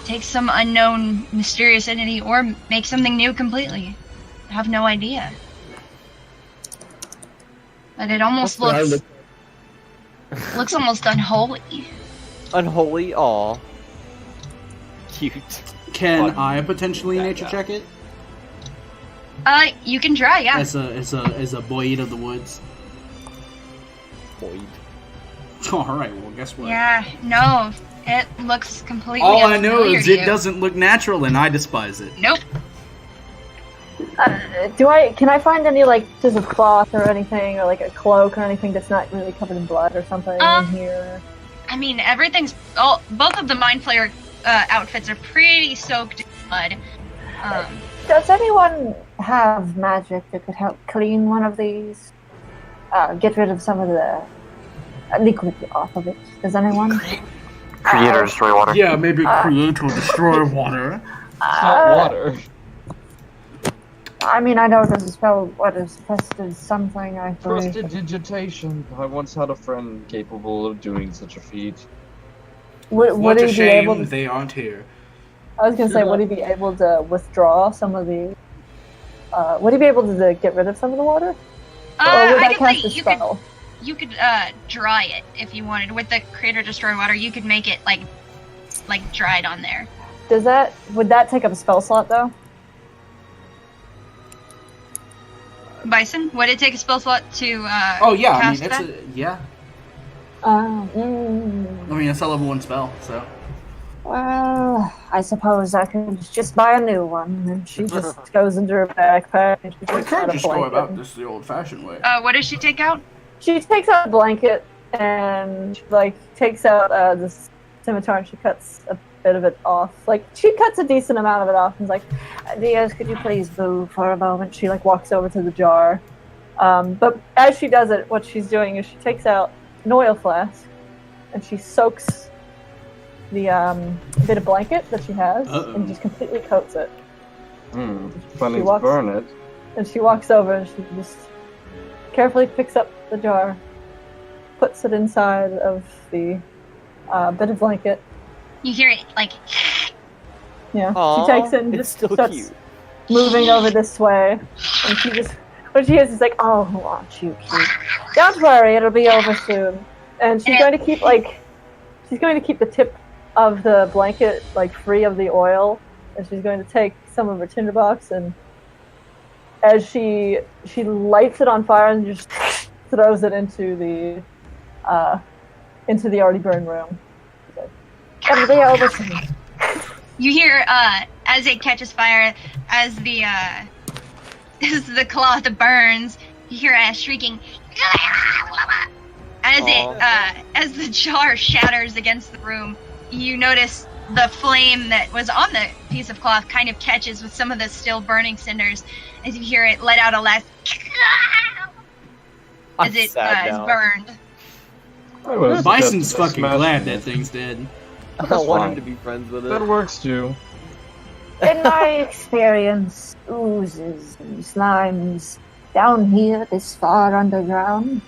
Speaker 5: take some unknown, mysterious entity or make something new completely. I have no idea. But it almost looks almost unholy.
Speaker 1: Unholy, aw. Cute.
Speaker 2: Can
Speaker 3: Fun.
Speaker 2: I potentially
Speaker 3: Yeah,
Speaker 2: nature
Speaker 3: yeah.
Speaker 2: check it?
Speaker 5: You can try, yeah.
Speaker 2: As a boyd of the woods?
Speaker 1: Boyd.
Speaker 2: Alright, well guess what?
Speaker 5: Yeah, no. It looks completely
Speaker 2: All I know
Speaker 5: unfamiliar
Speaker 2: is
Speaker 5: to
Speaker 2: it
Speaker 5: you.
Speaker 2: doesn't look natural and I despise it.
Speaker 5: Nope.
Speaker 6: Can I find any pieces of cloth or anything, or a cloak or anything that's not really covered in blood or something in here?
Speaker 5: I mean, everything's. Both of the Mind Flayer outfits are pretty soaked in blood.
Speaker 6: Does anyone have magic that could help clean one of these? Get rid of some of the liquid off of it. Does anyone?
Speaker 1: Creator destroy water.
Speaker 2: Yeah, maybe create or destroy water.
Speaker 3: It's not water.
Speaker 6: I mean, I know there's a spell. What is festive something? I believe.
Speaker 3: Prestidigitation. I once had a friend capable of doing such a feat.
Speaker 6: Would
Speaker 2: What a
Speaker 6: he be able
Speaker 2: shame
Speaker 6: to?
Speaker 2: they aren't here.
Speaker 6: I was gonna say, would he be able to withdraw some of the? Would he be able to get rid of some of the water? Or would
Speaker 5: I
Speaker 6: I
Speaker 5: could say
Speaker 6: cast a
Speaker 5: you could
Speaker 6: spell?
Speaker 5: dry it if you wanted. With the Creator Destroy Water, you could make it like dried on there.
Speaker 6: Would that take up a spell slot though?
Speaker 5: Bison, would it take a spell slot to
Speaker 2: Oh yeah, I mean
Speaker 5: cast that?
Speaker 2: yeah.
Speaker 6: Um,
Speaker 2: I mean it's a level 1 spell, so.
Speaker 6: well, I suppose I could just buy a new one. And she just goes into her backpack and she
Speaker 2: We
Speaker 6: takes out
Speaker 2: could
Speaker 6: a
Speaker 2: just go
Speaker 6: blanket.
Speaker 2: about this the old-fashioned way.
Speaker 5: What does she take out?
Speaker 6: She takes out a blanket and she, like, takes out this scimitar and she cuts a bit of it off. Like, she cuts a decent amount of it off and is like, Diaz, could you please move for a moment? She, like, walks over to the jar. But as she does it, what she's doing is she takes out an oil flask and she soaks the bit of blanket that she has and just completely coats it.
Speaker 3: Planning to burn it.
Speaker 6: And she walks over and she just carefully picks up the jar, puts it inside of the bit of blanket.
Speaker 5: You hear it like.
Speaker 6: Yeah,
Speaker 1: Aww,
Speaker 6: she takes it and
Speaker 1: it's
Speaker 6: just
Speaker 1: still
Speaker 6: starts
Speaker 1: cute.
Speaker 6: moving over this way. And she just, what she is like, oh, aren't you cute? Don't worry, it'll be over soon. And she's going to keep the tip of the blanket like free of the oil, and she's going to take some of her tinderbox and as she lights it on fire and just throws it into the already burned room. It'll be over soon.
Speaker 5: You hear as it catches fire, as the cloth burns, you hear Ash shrieking as the jar shatters against the room. You notice the flame that was on the piece of cloth kind of catches with some of the still burning cinders as you hear it let out a last as it is burned.
Speaker 2: Bison's fucking glad that thing's dead.
Speaker 1: I want him to be friends with it.
Speaker 3: That works too.
Speaker 6: In my experience, oozes and slimes down here this far underground,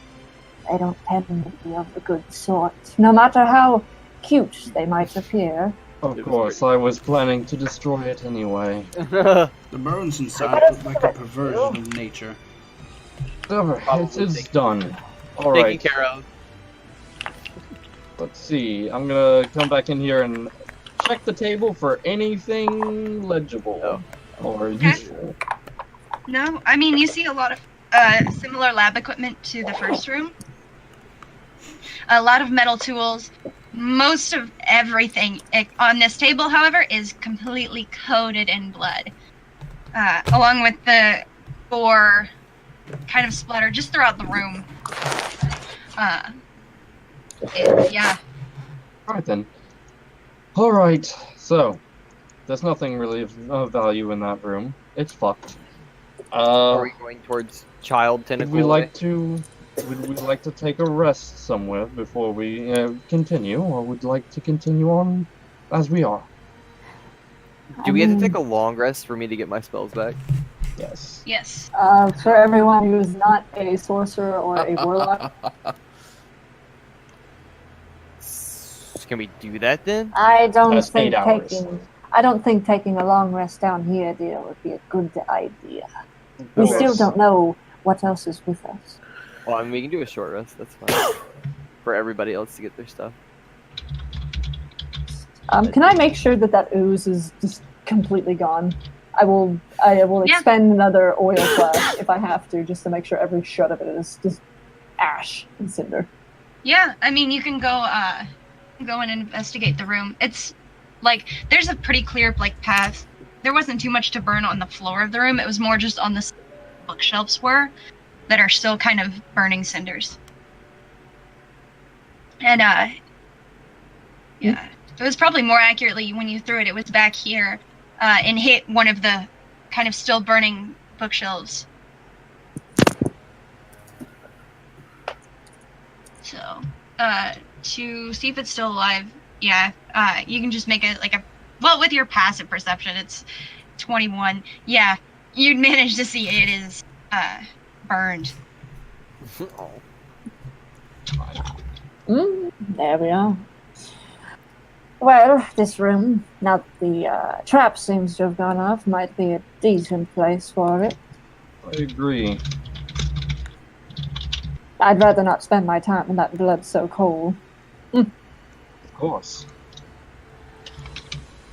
Speaker 6: they don't tend to be of the good sort, no matter how cute they might appear.
Speaker 3: Of course, I was planning to destroy it anyway.
Speaker 2: The burns inside look like a perversion of nature.
Speaker 3: It is done.
Speaker 1: Taken
Speaker 3: Alright,
Speaker 1: care of.
Speaker 3: let's see. I'm gonna come back in here and check the table for anything legible or useful.
Speaker 5: No, I mean you see a lot of similar lab equipment to the first room. A lot of metal tools. Most of everything on this table, however, is completely coated in blood. Along with the gore kind of splatter just throughout the room. Yeah.
Speaker 3: Alright then. Alright, so there's nothing really of value in that room. It's fucked.
Speaker 1: Are we going towards child tentacle?
Speaker 3: Would we like to take a rest somewhere before we continue, or would you like to continue on as we are?
Speaker 1: Do we have to take a long rest for me to get my spells back?
Speaker 3: Yes.
Speaker 5: Yes.
Speaker 6: For everyone who is not a sorcerer or a warlock,
Speaker 1: Can we do that then?
Speaker 6: I don't
Speaker 3: That's
Speaker 6: think
Speaker 3: 8 hours.
Speaker 6: taking a long rest down here, dear, would be a good idea. We still don't know what else is with us.
Speaker 1: Well, I mean, we can do a short rest. That's fine. For everybody else to get their stuff.
Speaker 6: Can I make sure that ooze is just completely gone? I will expend another oil flask if I have to, just to make sure every shred of it is just ash and cinder.
Speaker 5: Yeah, I mean you can go and investigate the room. It's like there's a pretty clear like path. There wasn't too much to burn on the floor of the room. It was more just on the bookshelves that are still kind of burning cinders. And yeah, it was probably more accurately when you threw it. It was back here and hit one of the kind of still burning bookshelves. So, to see if it's still alive, yeah, you can just make it with your passive perception, it's 21. Yeah, you'd manage to see it is burned.
Speaker 6: There we are. Well, this room, now that the trap seems to have gone off, might be a decent place for it.
Speaker 3: I agree.
Speaker 6: I'd rather not spend my time in that blood-soaked hole.
Speaker 3: Of course.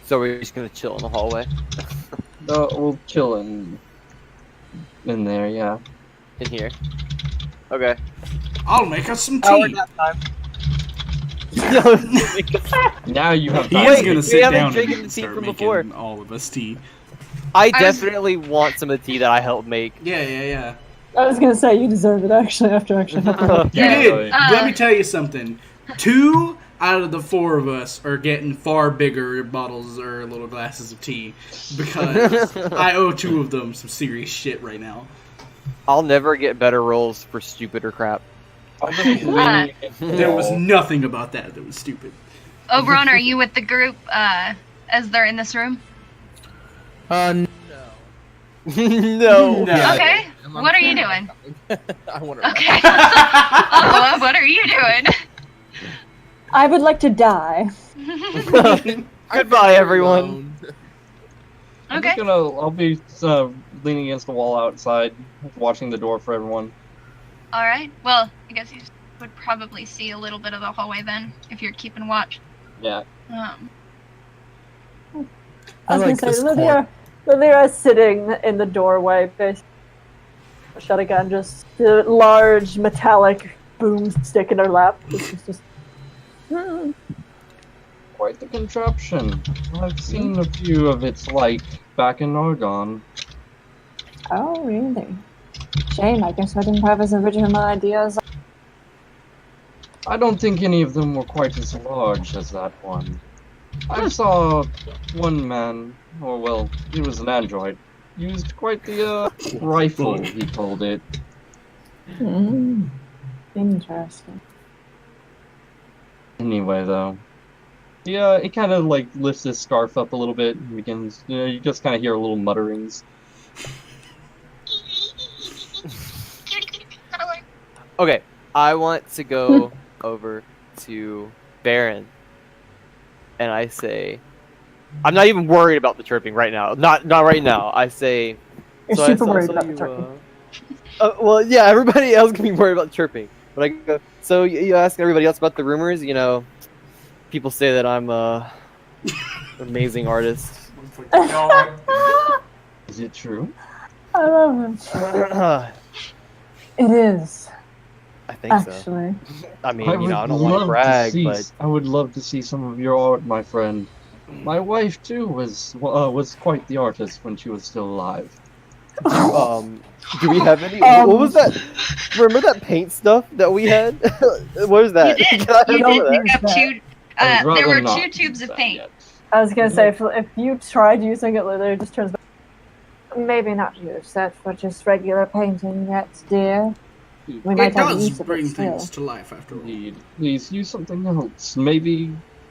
Speaker 1: So we're just gonna chill in the hallway?
Speaker 3: We'll chill in there, yeah.
Speaker 1: in here. Okay.
Speaker 2: I'll make us some
Speaker 1: Hour
Speaker 2: tea.
Speaker 1: nap time.
Speaker 3: Now you have
Speaker 2: He
Speaker 3: time.
Speaker 2: is
Speaker 1: Wait,
Speaker 2: gonna
Speaker 1: we
Speaker 2: sit
Speaker 1: haven't
Speaker 2: down
Speaker 1: drinking
Speaker 2: and
Speaker 1: the tea
Speaker 2: start
Speaker 1: from
Speaker 2: making
Speaker 1: before.
Speaker 2: all of us tea.
Speaker 1: I
Speaker 5: was-
Speaker 1: definitely want some of the tea that I helped make.
Speaker 2: Yeah.
Speaker 6: I was gonna say you deserve it actually after actually helping out.
Speaker 2: You
Speaker 3: Yeah,
Speaker 2: did.
Speaker 3: really.
Speaker 2: Let me tell you something. 2 out of the 4 of us are getting far bigger bottles or little glasses of tea because I owe 2 of them some serious shit right now.
Speaker 1: I'll never get better rolls for stupider crap.
Speaker 3: I'm just leaning against the
Speaker 2: There was
Speaker 3: wall.
Speaker 2: nothing about that was stupid.
Speaker 5: Oberon, are you with the group as they're in this room?
Speaker 4: No.
Speaker 1: No.
Speaker 2: No.
Speaker 5: Okay.
Speaker 4: I'm
Speaker 5: What are you doing?
Speaker 4: I want to.
Speaker 5: Okay. Oh, what are you doing?
Speaker 6: I would like to die.
Speaker 1: Goodbye, everyone.
Speaker 3: I'm
Speaker 5: Okay.
Speaker 3: just gonna. I'll be leaning against the wall outside, watching the door for everyone.
Speaker 5: All right. Well, I guess you would probably see a little bit of the hallway then, if you're keeping watch.
Speaker 3: Yeah.
Speaker 6: I was
Speaker 4: like
Speaker 6: gonna
Speaker 4: this
Speaker 6: say Lydia is sitting in the doorway, basically shotgun, just a large metallic boomstick in her lap. Just
Speaker 3: Quite the contraption. I've seen a few of its like back in Argonne.
Speaker 6: oh really? Shame. I guess I didn't have as original ideas.
Speaker 3: I don't think any of them were quite as large as that one. I saw one man, or well, it was an android, used quite the rifle, he called it.
Speaker 6: Interesting.
Speaker 3: Anyway, though. Yeah, it kind of like lifts his scarf up a little bit and begins, you just kind of hear little mutterings.
Speaker 1: Okay, I want to go over to Baron, and I say, I'm not even worried about the chirping right now. Not right now. I say,
Speaker 6: You're
Speaker 1: so
Speaker 6: super
Speaker 1: I
Speaker 6: worried
Speaker 1: saw
Speaker 6: about
Speaker 1: you,
Speaker 6: the turkey.
Speaker 1: well, yeah, everybody else can be worried about the chirping, but I go. So you ask everybody else about the rumors. You know, people say that I'm amazing artist.
Speaker 3: Is it true?
Speaker 6: I love him.
Speaker 1: I
Speaker 6: It is
Speaker 1: think so.
Speaker 6: actually.
Speaker 1: I mean, you know, I don't want to brag, but
Speaker 3: I would love to see some of your art, my friend. My wife too was quite the artist when she was still alive.
Speaker 1: do we have any? What was that? Remember that paint stuff that we had? What was that?
Speaker 5: You did.
Speaker 1: Can I have
Speaker 5: You
Speaker 1: some of
Speaker 5: did
Speaker 1: that?
Speaker 5: pick up two.
Speaker 3: I would
Speaker 5: There
Speaker 3: rather
Speaker 5: were
Speaker 3: not
Speaker 5: 2
Speaker 3: use
Speaker 5: tubes of
Speaker 3: that
Speaker 5: paint.
Speaker 3: yet.
Speaker 6: I was gonna say if you tried using it, Lydia just turns back. Maybe not use that for just regular painting, yet, dear. We might
Speaker 2: It
Speaker 6: have
Speaker 2: does
Speaker 6: use of
Speaker 2: bring
Speaker 6: it still.
Speaker 2: things to life after all.
Speaker 3: Indeed. Please use something else. Maybe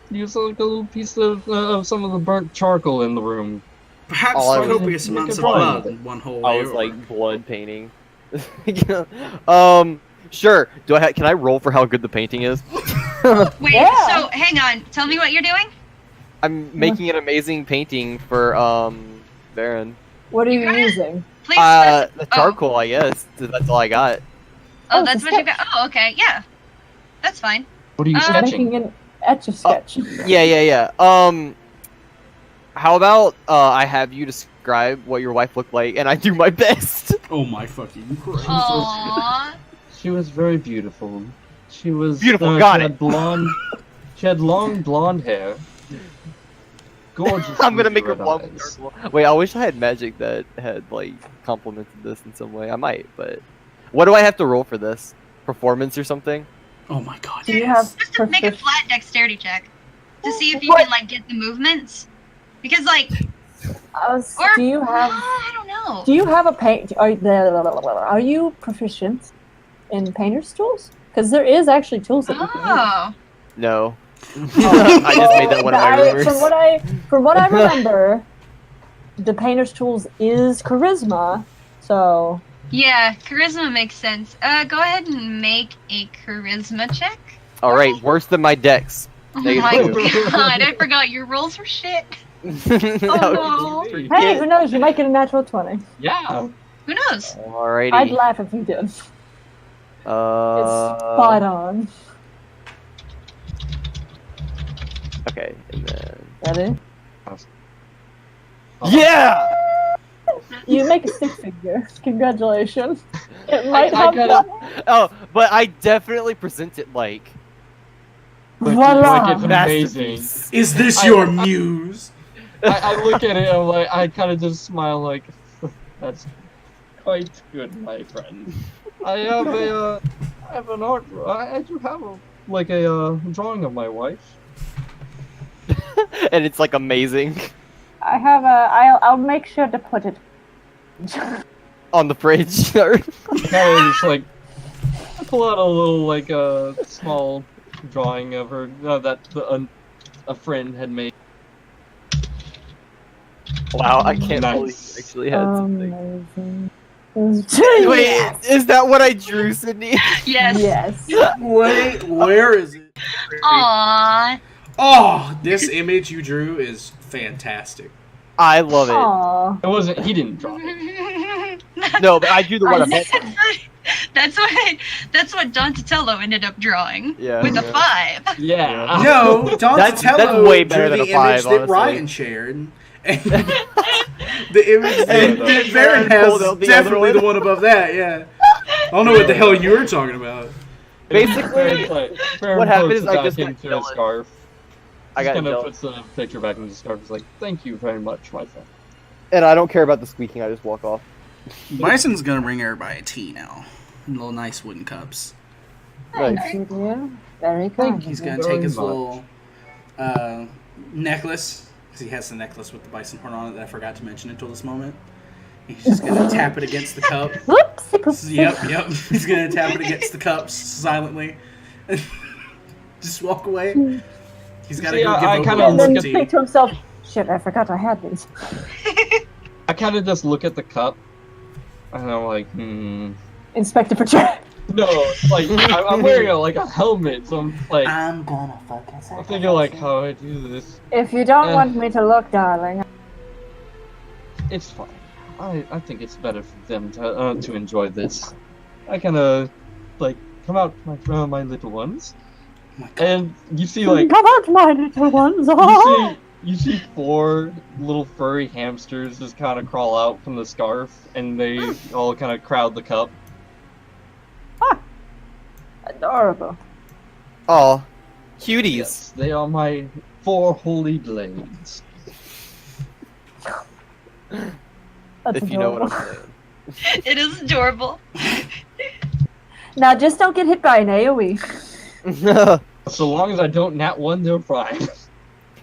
Speaker 3: use like a little piece of some of the burnt charcoal in the room.
Speaker 2: Perhaps
Speaker 1: All I was-
Speaker 2: copious
Speaker 3: Make a
Speaker 2: amounts of
Speaker 3: drawing
Speaker 2: blood
Speaker 3: with it.
Speaker 2: in one whole
Speaker 1: I
Speaker 2: way
Speaker 1: was
Speaker 2: over.
Speaker 1: like blood painting. Sure. Can I roll for how good the painting is?
Speaker 5: Wait,
Speaker 6: Yeah.
Speaker 5: so hang on. Tell me what you're doing.
Speaker 1: I'm making an amazing painting for Baron.
Speaker 6: What are
Speaker 5: You
Speaker 6: you
Speaker 5: got it?
Speaker 6: using?
Speaker 5: Please.
Speaker 1: The charcoal, I guess. That's all I got.
Speaker 5: Oh,
Speaker 6: Oh,
Speaker 5: that's
Speaker 6: it's a
Speaker 5: what you got. Oh, okay. Yeah. That's fine.
Speaker 3: What are you
Speaker 5: I'm
Speaker 3: sketching?
Speaker 6: Making an etch-a-sketch.
Speaker 1: Yeah. How about I have you describe what your wife looked like, and I do my best.
Speaker 2: Oh my fucking Christ.
Speaker 5: Aww.
Speaker 3: She was very beautiful. She was
Speaker 1: Beautiful, got
Speaker 3: she
Speaker 1: it.
Speaker 3: had blonde. She had long blonde hair. Gorgeous.
Speaker 1: I'm gonna make her
Speaker 3: red
Speaker 1: blonde with
Speaker 3: eyes.
Speaker 1: charcoal. Wait, I wish I had magic that had like complemented this in some way. I might, but what do I have to roll for this? Performance or something?
Speaker 2: Oh my god.
Speaker 6: Do you have
Speaker 5: Just to make a
Speaker 6: profic-
Speaker 5: flat dexterity check to see if you
Speaker 6: What?
Speaker 5: can like get the movements. Because like, or
Speaker 6: do you have
Speaker 5: I don't know.
Speaker 6: Do you have a paint? Are you proficient in painter's tools? Because there is actually tools that you can use.
Speaker 5: Oh.
Speaker 1: No. I just made that one of my rumors.
Speaker 6: From what I remember, the painter's tools is charisma. So
Speaker 5: Yeah, charisma makes sense. Go ahead and make a charisma check.
Speaker 1: All right, worse than my dex.
Speaker 5: Oh
Speaker 1: Negative
Speaker 5: my
Speaker 1: two.
Speaker 5: god, I forgot your rolls were shit.
Speaker 1: No.
Speaker 6: hey, who knows? You might get a natural 20.
Speaker 3: Yeah.
Speaker 5: Who knows?
Speaker 1: Alrighty.
Speaker 6: I'd laugh if you did. It's spot on.
Speaker 1: Okay, and then
Speaker 6: Ready?
Speaker 1: yeah.
Speaker 6: You make a stick figure. Congratulations. It might
Speaker 3: I
Speaker 6: have
Speaker 3: gotta-
Speaker 6: that.
Speaker 1: Oh, but I definitely present it like
Speaker 6: Voila.
Speaker 3: Like it's amazing.
Speaker 1: masterpiece.
Speaker 2: Is this
Speaker 3: I-
Speaker 2: your muse?
Speaker 3: I look at it, I'm like, I kind of just smile, like, that's quite good, my friend. I have an art. I do have a drawing of my wife.
Speaker 1: And it's like amazing
Speaker 6: I have a. I'll make sure to put it.
Speaker 1: on the fridge.
Speaker 3: Kind of just like I pull out a little small drawing of her that a friend had made.
Speaker 1: Wow, I can't believe
Speaker 3: Nice.
Speaker 1: you actually had something.
Speaker 6: Amazing.
Speaker 1: Wait,
Speaker 6: Yes.
Speaker 1: is that what I drew, Sydney?
Speaker 5: Yes.
Speaker 6: Yes.
Speaker 2: Wait, where is it?
Speaker 5: Aww.
Speaker 2: Oh, this image you drew is fantastic.
Speaker 1: I love it.
Speaker 6: Aw.
Speaker 3: It wasn't. He didn't draw it.
Speaker 1: No, but I drew the one
Speaker 6: I
Speaker 1: above.
Speaker 5: That's what Donatello ended up drawing
Speaker 1: Yeah.
Speaker 5: with a
Speaker 1: Yeah.
Speaker 5: 5.
Speaker 3: Yeah.
Speaker 2: No, Donatello
Speaker 1: that's way better
Speaker 2: drew
Speaker 1: than
Speaker 2: the
Speaker 1: a 5,
Speaker 2: image that
Speaker 1: honestly.
Speaker 2: Ryan shared. And the image
Speaker 3: And
Speaker 2: that Baron has
Speaker 1: pulled out
Speaker 2: is
Speaker 1: the other
Speaker 2: definitely
Speaker 1: one.
Speaker 2: the one above that, yeah. I don't know what the hell you were talking about.
Speaker 1: Basically, what happened is I just got
Speaker 3: into a
Speaker 1: jealous.
Speaker 3: scarf.
Speaker 1: I got
Speaker 3: Kind of
Speaker 1: jealous.
Speaker 3: puts the picture back in the scarf. It's like, thank you very much, my friend.
Speaker 1: And I don't care about the squeaking, I just walk off.
Speaker 2: Bison's gonna bring everybody a tea now. Little nice wooden cups.
Speaker 1: Nice.
Speaker 6: Thank you, dear. Very
Speaker 3: Thank
Speaker 6: kind.
Speaker 3: you.
Speaker 2: He's
Speaker 6: of
Speaker 2: gonna
Speaker 6: you.
Speaker 2: take his
Speaker 3: Very
Speaker 2: little necklace, because he has the necklace with the bison horn on it that I forgot to mention until this moment. He's just gonna tap it against the cup.
Speaker 6: Whoopsie poopsie.
Speaker 2: Yep. He's gonna tap it against the cups silently. Just walk away. He's gotta
Speaker 3: See,
Speaker 2: go
Speaker 3: I
Speaker 2: give
Speaker 3: kinda
Speaker 2: Obi-Wan
Speaker 6: And then
Speaker 2: some
Speaker 6: you
Speaker 2: tea.
Speaker 6: think to himself, shit, I forgot I had these.
Speaker 3: I kind of just look at the cup, and I'm like,
Speaker 6: Inspector for check.
Speaker 3: No, like I'm wearing a helmet, so I'm like,
Speaker 2: I'm gonna fucking say.
Speaker 3: I'm thinking like, how I do this.
Speaker 6: If you don't want me to look, darling.
Speaker 3: It's fine. I think it's better for them to enjoy this. I kind of like come out, my little ones, and you see like
Speaker 6: Come out, my little ones.
Speaker 3: you see 4 little furry hamsters just kind of crawl out from the scarf, and they all kind of crowd the cup.
Speaker 6: Adorable.
Speaker 1: Aw, cuties.
Speaker 3: Yes, they are my 4 holy blades.
Speaker 6: That's
Speaker 1: If you know what
Speaker 6: adorable.
Speaker 1: I'm saying.
Speaker 5: It is adorable.
Speaker 6: Now just don't get hit by an AoE.
Speaker 3: So long as I don't nat 1, they're fine.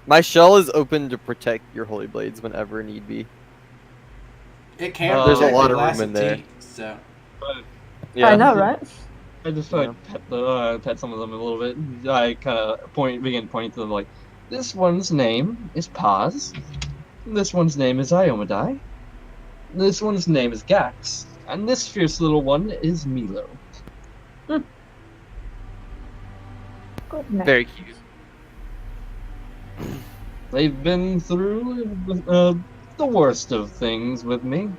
Speaker 1: My shell is open to protect your holy blades whenever need be.
Speaker 2: It can't.
Speaker 3: There's a
Speaker 2: protect
Speaker 1: lot
Speaker 2: the
Speaker 1: of room
Speaker 2: glass
Speaker 1: in there.
Speaker 2: tea, so.
Speaker 1: Yeah.
Speaker 6: I know, right?
Speaker 3: I just pet some of them a little bit. I kind of begin pointing to them like, this one's name is Paz. This one's name is Iomadai. This one's name is Gax. And this fierce little one is Milo.
Speaker 6: Good night.
Speaker 1: Very cute.
Speaker 3: They've been through the worst of things with me.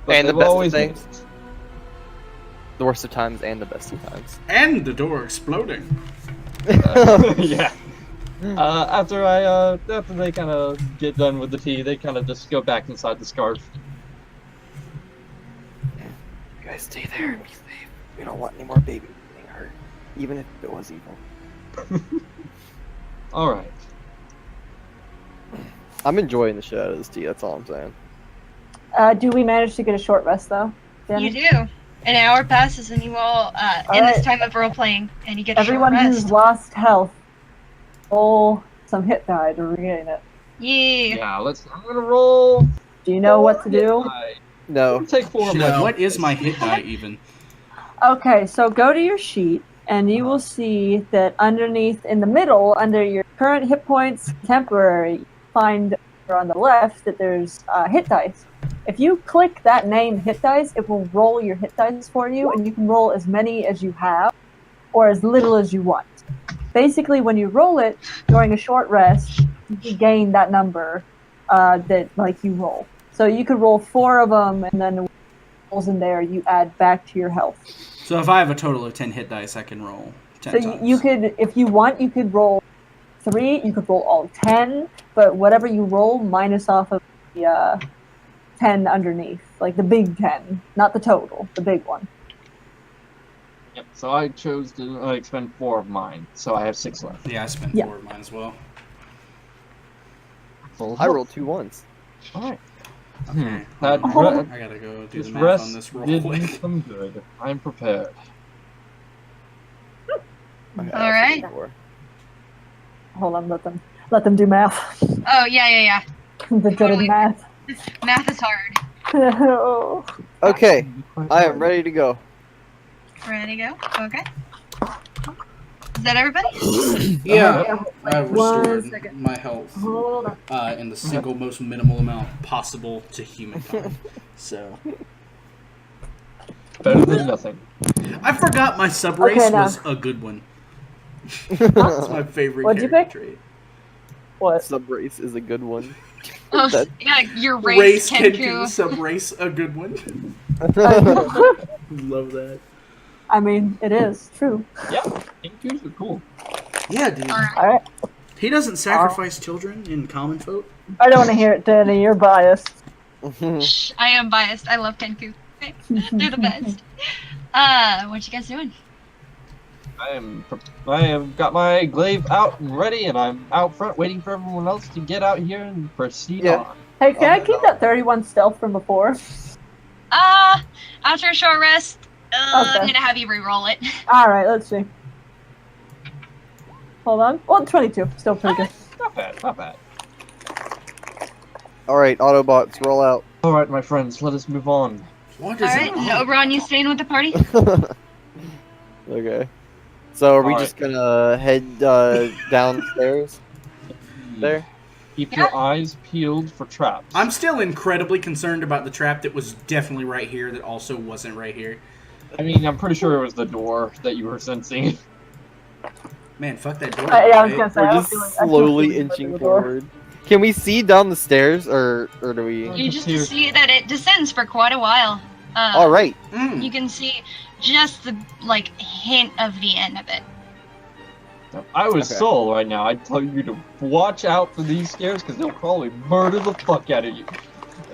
Speaker 3: But
Speaker 1: And the
Speaker 3: they've
Speaker 1: best of
Speaker 3: always
Speaker 1: things. The worst of times and the best of times.
Speaker 2: And the door exploding.
Speaker 3: yeah. After they kind of get done with the tea, they kind of just go back inside the scarf.
Speaker 1: You guys stay there and be safe. We don't want any more babies getting hurt, even if it was evil.
Speaker 3: All right.
Speaker 1: I'm enjoying the shit out of this tea. That's all I'm saying.
Speaker 6: Do we manage to get a short rest though?
Speaker 5: You
Speaker 6: Danny?
Speaker 5: do. An hour passes and you all in
Speaker 6: Alright.
Speaker 5: this time of role playing, and you get a
Speaker 6: Everyone
Speaker 5: short
Speaker 6: who's
Speaker 5: rest.
Speaker 6: lost health, roll some hit die to regain it.
Speaker 5: Yeah.
Speaker 3: Yeah. I'm gonna roll.
Speaker 6: Do you know what to do?
Speaker 1: No.
Speaker 3: Take 4 of my.
Speaker 2: What is my hit die even?
Speaker 6: Okay, so go to your sheet, and you will see that underneath, in the middle, under your current hit points, temporary, you find on the left that there's hit dice. If you click that name, hit dice, it will roll your hit dice for you, and you can roll as many as you have, or as little as you want. Basically, when you roll it during a short rest, you gain that number that you roll. So you could roll 4 of them, and then the rolls in there you add back to your health.
Speaker 2: So if I have a total of 10 hit dice, I can roll 10
Speaker 6: So
Speaker 2: times.
Speaker 6: you could, if you want, you could roll 3. You could roll all 10, but whatever you roll, minus off of the 10 underneath, like the big 10, not the total, the big one.
Speaker 3: So I chose to expend 4 of mine, so I have 6 left.
Speaker 2: Yeah, I spent
Speaker 6: Yeah.
Speaker 2: 4 of mine as well.
Speaker 3: Full
Speaker 1: I
Speaker 3: health.
Speaker 1: rolled 2 ones.
Speaker 3: Alright.
Speaker 2: Okay.
Speaker 3: That
Speaker 2: hold on.
Speaker 3: re-
Speaker 2: I gotta go do
Speaker 3: This
Speaker 2: the math
Speaker 3: rest
Speaker 2: on this real
Speaker 3: did me
Speaker 2: quick.
Speaker 3: some good. I'm prepared.
Speaker 1: Okay,
Speaker 5: All right.
Speaker 6: Hold on, let them do math.
Speaker 5: Oh yeah.
Speaker 6: The dreaded
Speaker 5: Totally.
Speaker 6: math.
Speaker 5: Math is hard.
Speaker 6: Oh.
Speaker 1: Okay,
Speaker 3: Quite
Speaker 1: I am
Speaker 3: hard.
Speaker 1: ready to go.
Speaker 5: Ready to go? Okay. Is that everybody?
Speaker 2: Yeah, I
Speaker 6: One
Speaker 2: restored
Speaker 6: second.
Speaker 2: my health
Speaker 6: Hold on.
Speaker 2: in the single most minimal amount possible to humankind. So
Speaker 3: Better than nothing.
Speaker 2: I forgot my sub race
Speaker 6: Okay, now.
Speaker 2: was a good one. That's my favorite
Speaker 6: What'd you
Speaker 2: character
Speaker 6: pick?
Speaker 2: trait.
Speaker 6: What?
Speaker 1: Sub race is a good one.
Speaker 5: Oh,
Speaker 1: That-
Speaker 5: yeah, your
Speaker 2: Race
Speaker 5: race,
Speaker 2: Kenku,
Speaker 5: Kenku.
Speaker 2: sub race a good one. Love that.
Speaker 6: I mean, it is true.
Speaker 3: Yeah, Kenkus are cool.
Speaker 2: Yeah, dude.
Speaker 5: Alright.
Speaker 6: All right.
Speaker 2: He doesn't sacrifice children in common folk.
Speaker 6: I don't want to hear it, Danny. You're biased.
Speaker 5: Shh, I am biased. I love Kenku. They're the best. What you guys doing?
Speaker 3: I have got my glaive out and ready, and I'm out front waiting for everyone else to get out here and proceed
Speaker 1: Yeah.
Speaker 3: on.
Speaker 6: Hey, can I keep that 31 stealth from before?
Speaker 5: After a short rest, I'm
Speaker 6: Okay.
Speaker 5: gonna have you re-roll it.
Speaker 6: All right, let's see. Hold on. Well, 22. Still pretty good.
Speaker 3: Not bad, not bad.
Speaker 1: Alright, Autobots, roll out.
Speaker 3: Alright, my friends, let us move on.
Speaker 2: What is
Speaker 5: Alright,
Speaker 2: it?
Speaker 5: Oberon, you staying with the party?
Speaker 1: Okay. So are we
Speaker 3: Alright.
Speaker 1: just gonna head downstairs there?
Speaker 3: Keep your eyes peeled for traps.
Speaker 2: I'm still incredibly concerned about the trap that was definitely right here that also wasn't right here.
Speaker 3: I mean, I'm pretty sure it was the door that you were sensing.
Speaker 2: Man, fuck that door.
Speaker 6: Yeah, I was
Speaker 2: right?
Speaker 6: gonna say.
Speaker 1: We're
Speaker 6: I
Speaker 1: just
Speaker 6: feel like- I feel
Speaker 1: slowly
Speaker 6: like
Speaker 1: inching
Speaker 6: the door.
Speaker 1: forward. Can we see down the stairs, or do we?
Speaker 5: You just see that it descends for quite a while.
Speaker 1: Alright.
Speaker 2: Mm.
Speaker 5: You can see just the hint of the end of it.
Speaker 3: If I was
Speaker 1: Okay.
Speaker 3: Soul right now, I'd tell you to watch out for these stairs because they'll probably murder the fuck out of you.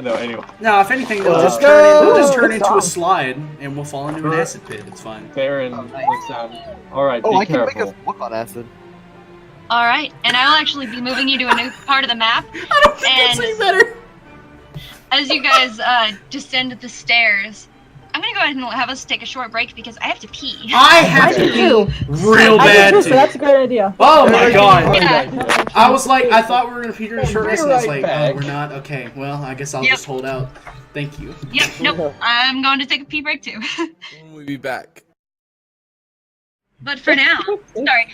Speaker 3: No, anyway.
Speaker 2: No, if anything, they'll
Speaker 1: Let's
Speaker 2: just
Speaker 1: go!
Speaker 2: turn into a
Speaker 6: Stop.
Speaker 2: slide, and we'll fall into an acid pit. It's fine.
Speaker 3: Baron looks down. Alright,
Speaker 1: Oh,
Speaker 3: be
Speaker 1: I can make
Speaker 3: careful.
Speaker 1: us walk on acid.
Speaker 5: All right, and I'll actually be moving you to a new part of the map.
Speaker 2: I don't think
Speaker 5: And-
Speaker 2: that's any better.
Speaker 5: As you guys descend the stairs, I'm gonna go ahead and have us take a short break because I have to pee.
Speaker 2: I have
Speaker 6: I
Speaker 2: to
Speaker 6: do
Speaker 2: pee
Speaker 6: too.
Speaker 2: real
Speaker 6: I
Speaker 2: bad
Speaker 6: do too, so
Speaker 2: too.
Speaker 6: that's a great idea.
Speaker 2: Oh my
Speaker 3: Alright,
Speaker 2: god.
Speaker 3: great
Speaker 5: Yeah.
Speaker 3: idea.
Speaker 2: I was like, I thought we were gonna pee during a short rest, and I was
Speaker 3: Right
Speaker 2: like,
Speaker 3: back.
Speaker 2: oh, we're not. Okay, well, I guess I'll
Speaker 5: Yep.
Speaker 2: just hold out. Thank you.
Speaker 5: Yep, nope. I'm going to take a pee break too.
Speaker 4: We'll be back.
Speaker 5: But for now, sorry,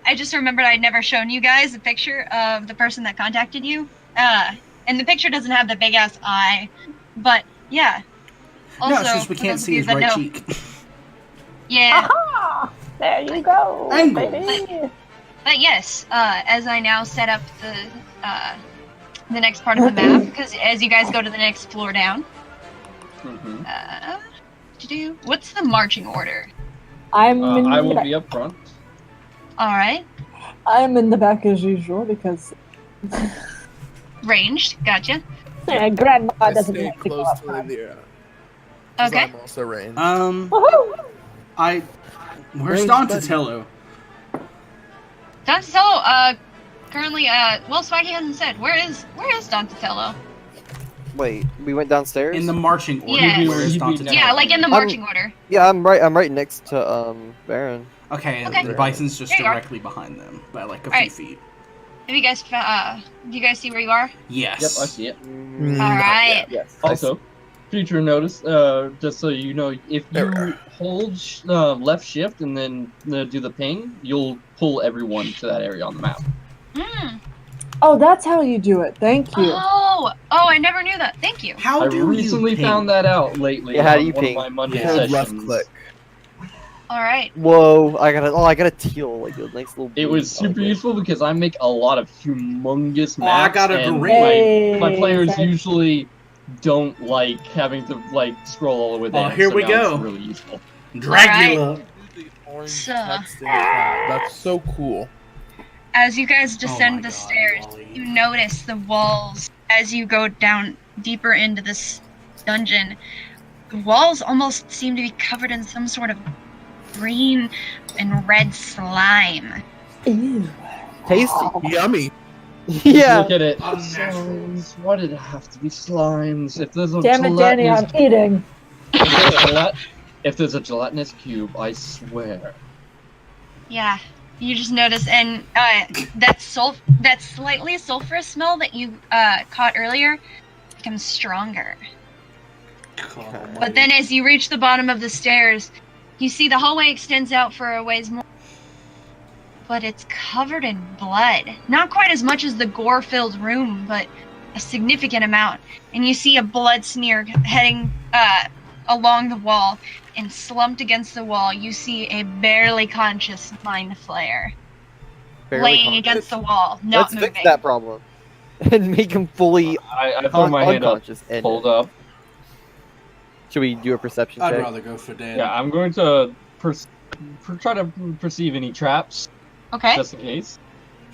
Speaker 5: I just remembered I'd never shown you guys a picture of the person that contacted you. And the picture doesn't have the big ass eye, but yeah. Also,
Speaker 2: No, it's just we
Speaker 5: for
Speaker 2: can't
Speaker 5: those of
Speaker 2: see
Speaker 5: you
Speaker 2: his
Speaker 5: that
Speaker 2: right
Speaker 5: know-
Speaker 2: cheek.
Speaker 5: Yeah,
Speaker 6: Aha! There you go,
Speaker 2: Angle.
Speaker 6: baby.
Speaker 5: but yes, as I now set up the next part of the map, because as you guys go to the next floor down,
Speaker 3: Mhm.
Speaker 5: what's the marching order?
Speaker 6: I'm in
Speaker 3: I
Speaker 6: the
Speaker 3: will
Speaker 6: back.
Speaker 3: be up front.
Speaker 5: All right,
Speaker 6: I'm in the back as usual because
Speaker 5: ranged, gotcha.
Speaker 6: Grandma
Speaker 4: I
Speaker 6: doesn't
Speaker 4: stay
Speaker 6: like to go
Speaker 4: close
Speaker 6: up
Speaker 4: to
Speaker 6: front.
Speaker 4: Lydia. 'Cause
Speaker 5: Okay.
Speaker 4: I'm also ranged.
Speaker 6: Woohoo!
Speaker 2: Where's
Speaker 1: Range
Speaker 2: Donatello?
Speaker 5: Donatello, currently, well, Swaggy hasn't said. Where is Donatello?
Speaker 1: Wait, we went downstairs?
Speaker 2: In the marching order.
Speaker 5: Yes.
Speaker 2: Where's
Speaker 3: He'd be
Speaker 2: Donatello?
Speaker 5: Yeah, like in the marching order.
Speaker 1: Yeah, I'm right next to Baron.
Speaker 2: Okay,
Speaker 5: Okay.
Speaker 2: the Bison's just
Speaker 5: There you are.
Speaker 2: directly behind them by like a few
Speaker 5: Alright.
Speaker 2: feet.
Speaker 5: Have you guys, do you guys see where you are?
Speaker 2: Yes.
Speaker 3: Yep, I see it.
Speaker 1: Mm,
Speaker 5: All right.
Speaker 1: Yes.
Speaker 3: Also, future notice, just so you know, if
Speaker 4: There we
Speaker 3: you hold left shift and then do the ping, you'll pull everyone to that area on the map.
Speaker 5: Hmm.
Speaker 6: Oh, that's how you do it. Thank you.
Speaker 5: Oh, I never knew that. Thank you.
Speaker 2: How
Speaker 3: I
Speaker 2: do
Speaker 3: recently
Speaker 2: you ping?
Speaker 3: found that out lately
Speaker 1: Yeah, how do
Speaker 3: on
Speaker 1: you
Speaker 3: one
Speaker 1: ping?
Speaker 3: of my Monday
Speaker 2: Yeah.
Speaker 3: sessions.
Speaker 4: Left click.
Speaker 5: All right.
Speaker 1: Whoa, I got a teal, like a nice little.
Speaker 3: It was super useful because I make a lot of humongous
Speaker 2: Oh, I
Speaker 3: maps,
Speaker 2: got a
Speaker 3: and
Speaker 2: great-
Speaker 3: my players
Speaker 6: Hey,
Speaker 3: usually don't like having to scroll all the way there.
Speaker 2: Oh, here
Speaker 3: so
Speaker 2: we
Speaker 3: now
Speaker 2: go.
Speaker 3: It's really useful.
Speaker 2: Dracula.
Speaker 4: The orange
Speaker 5: So-
Speaker 4: text in the chat. That's so cool.
Speaker 5: As you guys
Speaker 2: Oh
Speaker 5: descend
Speaker 2: my
Speaker 5: the
Speaker 2: God,
Speaker 5: stairs,
Speaker 2: Wally.
Speaker 5: you notice the walls as you go down deeper into this dungeon. The walls almost seem to be covered in some sort of green and red slime.
Speaker 6: Ew.
Speaker 1: Tasty.
Speaker 4: Yummy.
Speaker 1: Yeah.
Speaker 3: Look at it.
Speaker 2: Unnatural.
Speaker 3: Slimes. Why did it have to be slimes? If there's a
Speaker 6: Damn it, Danny, I'm
Speaker 3: gelatinous,
Speaker 6: eating.
Speaker 3: if there's a gelatinous cube, I swear.
Speaker 5: Yeah, you just notice, and that slightly sulfurous smell that you caught earlier becomes stronger. But then, as you reach the bottom of the stairs, you see the hallway extends out for a ways more. But it's covered in blood. Not quite as much as the gore-filled room, but a significant amount. And you see a blood smear heading along the wall, and slumped against the wall, you see a barely conscious mind flayer laying against the wall, not
Speaker 1: Let's
Speaker 5: moving.
Speaker 1: fix that problem and make him fully
Speaker 3: I throw my hand up.
Speaker 1: unconscious. And
Speaker 3: Hold up.
Speaker 1: should we do a perception
Speaker 2: I'd
Speaker 1: check?
Speaker 2: rather go for Dan.
Speaker 3: Yeah, I'm going to try to perceive any traps,
Speaker 5: Okay.
Speaker 3: just in case.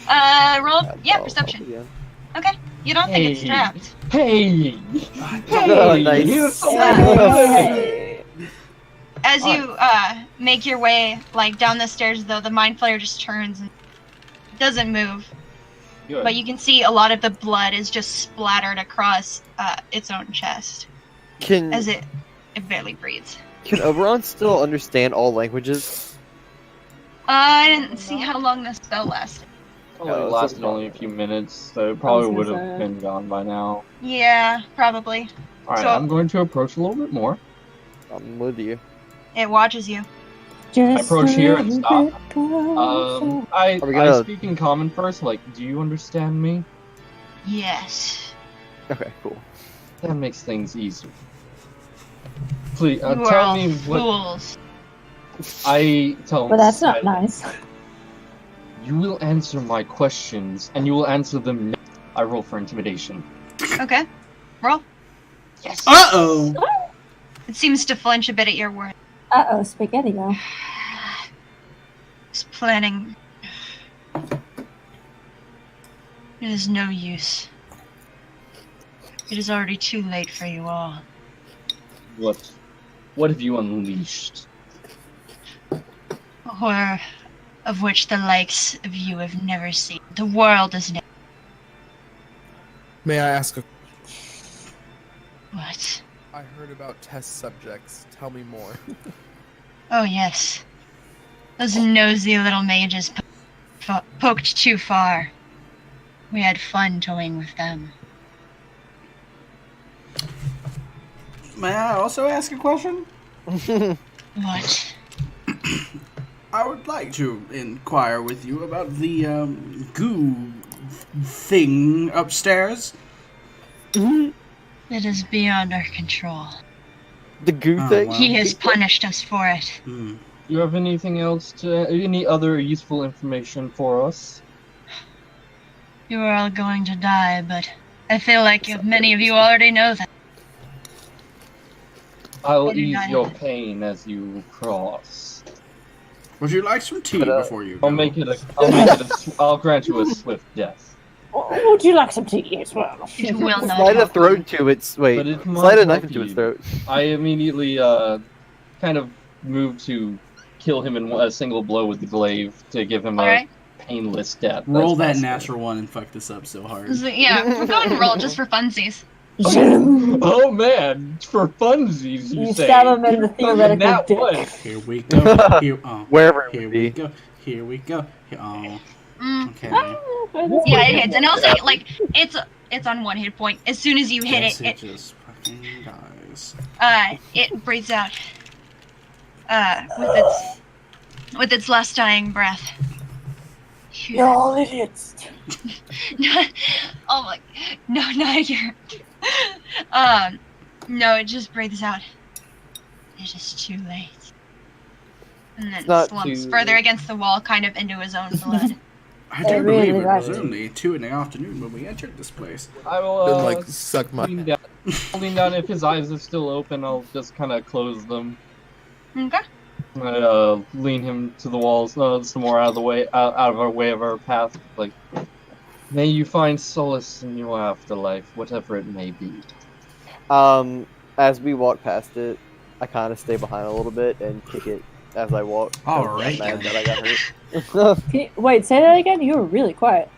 Speaker 5: Roll. Yeah,
Speaker 1: I'll
Speaker 5: perception.
Speaker 1: help you.
Speaker 5: Okay. You don't think it's
Speaker 3: Hey.
Speaker 5: trapped.
Speaker 3: Hey!
Speaker 1: Oh,
Speaker 3: Hey!
Speaker 1: nice.
Speaker 3: You're so
Speaker 6: Hey.
Speaker 5: As you make your way down the stairs, though, the mind flayer just turns and doesn't move.
Speaker 3: good.
Speaker 5: But you can see a lot of the blood is just splattered across its own chest
Speaker 1: Can
Speaker 5: as it barely breathes.
Speaker 1: Oberon still understand all languages?
Speaker 5: I didn't see how long the spell lasted.
Speaker 3: Only
Speaker 1: Oh,
Speaker 3: lasted
Speaker 1: so-
Speaker 3: only a few minutes, so it probably
Speaker 6: gonna
Speaker 3: would have
Speaker 6: say.
Speaker 3: been gone by now.
Speaker 5: Yeah, probably.
Speaker 3: Alright,
Speaker 5: So-
Speaker 3: I'm going to approach a little bit more.
Speaker 1: I'm with you.
Speaker 5: It watches you.
Speaker 6: Just
Speaker 3: approach here and
Speaker 6: a
Speaker 3: stop.
Speaker 6: little bit closer.
Speaker 3: I
Speaker 1: Are we gonna-
Speaker 3: speak in common first, like, do you understand me?
Speaker 5: Yes.
Speaker 1: Okay, cool.
Speaker 3: That makes things easier. Please,
Speaker 5: You are
Speaker 3: tell
Speaker 5: all
Speaker 3: me what
Speaker 5: fools.
Speaker 3: I tell
Speaker 6: But that's not
Speaker 3: said,
Speaker 6: nice.
Speaker 3: You will answer my questions, and you will answer them next. I roll for intimidation.
Speaker 5: Okay. Roll.
Speaker 3: Yes!
Speaker 2: Uh-oh!
Speaker 5: It seems to flinch a bit at your word.
Speaker 6: Uh-oh, spaghetti go.
Speaker 5: It's planning. It is no use. It is already too late for you all.
Speaker 3: What have you unleashed?
Speaker 5: A horror of which the likes of you have never seen. The world is never.
Speaker 4: May I ask a...
Speaker 5: What?
Speaker 4: I heard about test subjects. Tell me more.
Speaker 5: Oh, yes. Those nosy little mages poked too far. We had fun toying with them.
Speaker 2: May I also ask a question?
Speaker 5: What?
Speaker 2: I would like to inquire with you about the goo thing upstairs.
Speaker 5: It is beyond our control.
Speaker 1: The goo
Speaker 2: Oh,
Speaker 1: thing?
Speaker 2: wow.
Speaker 5: He has punished us for it.
Speaker 2: Hmm.
Speaker 3: Do you have anything else any other useful information for us?
Speaker 5: You are all going to die, but I feel like many of you already know that.
Speaker 3: I'll
Speaker 5: I do
Speaker 3: ease
Speaker 5: not
Speaker 3: your
Speaker 5: have it.
Speaker 3: pain as you cross.
Speaker 2: Would you like some tea
Speaker 3: But,
Speaker 2: before you go?
Speaker 3: I'll grant you a swift death.
Speaker 6: Would you like some tea as well?
Speaker 5: It will not
Speaker 1: Slide a
Speaker 5: help.
Speaker 1: throat to its... Wait.
Speaker 3: But it might
Speaker 1: Slide a knife
Speaker 3: help
Speaker 1: into its
Speaker 3: you.
Speaker 1: throat.
Speaker 3: I immediately kind of moved to kill him in a single blow with the glaive to give him a
Speaker 5: Alright.
Speaker 3: painless death.
Speaker 2: Roll
Speaker 3: as
Speaker 2: that
Speaker 3: possible.
Speaker 2: natural one and fuck this up so hard.
Speaker 5: So, yeah, we're going to roll just for funsies.
Speaker 3: Oh man, for funsies, you
Speaker 6: You
Speaker 3: say?
Speaker 6: stab him in the theoretical
Speaker 3: Nat
Speaker 6: dick.
Speaker 3: one.
Speaker 2: Here we go. Here,
Speaker 1: Wherever it
Speaker 2: here
Speaker 1: would
Speaker 2: we
Speaker 1: be.
Speaker 2: go. Here we go. Here, oh,
Speaker 5: Mm,
Speaker 2: okay.
Speaker 5: yeah, it hits. And also, it's on one hit point. As soon as you hit
Speaker 2: Yes,
Speaker 5: it,
Speaker 2: just fucking dies.
Speaker 5: it breathes out. With its last dying breath.
Speaker 6: You're all idiots.
Speaker 5: Oh my, no, not your. No, it just breathes out. It is too late. And then
Speaker 1: not
Speaker 5: slumps
Speaker 1: too
Speaker 5: further
Speaker 1: late.
Speaker 5: against the wall, kind of into his own blood.
Speaker 2: I
Speaker 6: They
Speaker 2: do
Speaker 6: really
Speaker 2: believe it
Speaker 6: like
Speaker 2: was
Speaker 6: it.
Speaker 2: only 2 in the afternoon when we entered this place.
Speaker 3: I will
Speaker 4: Then like suck my.
Speaker 3: lean down. If his eyes are still open, I'll just kind of close them.
Speaker 5: Okay.
Speaker 3: Lean him to the walls, some more out of the way, out of our way of our path. Like, may you find solace in your afterlife, whatever it may be.
Speaker 1: As we walk past it, I kind of stay behind a little bit and kick it as I walk.
Speaker 2: All
Speaker 1: I'm
Speaker 2: right,
Speaker 1: mad
Speaker 2: then.
Speaker 1: that I got hurt.
Speaker 6: Wait, say that again? You were really quiet.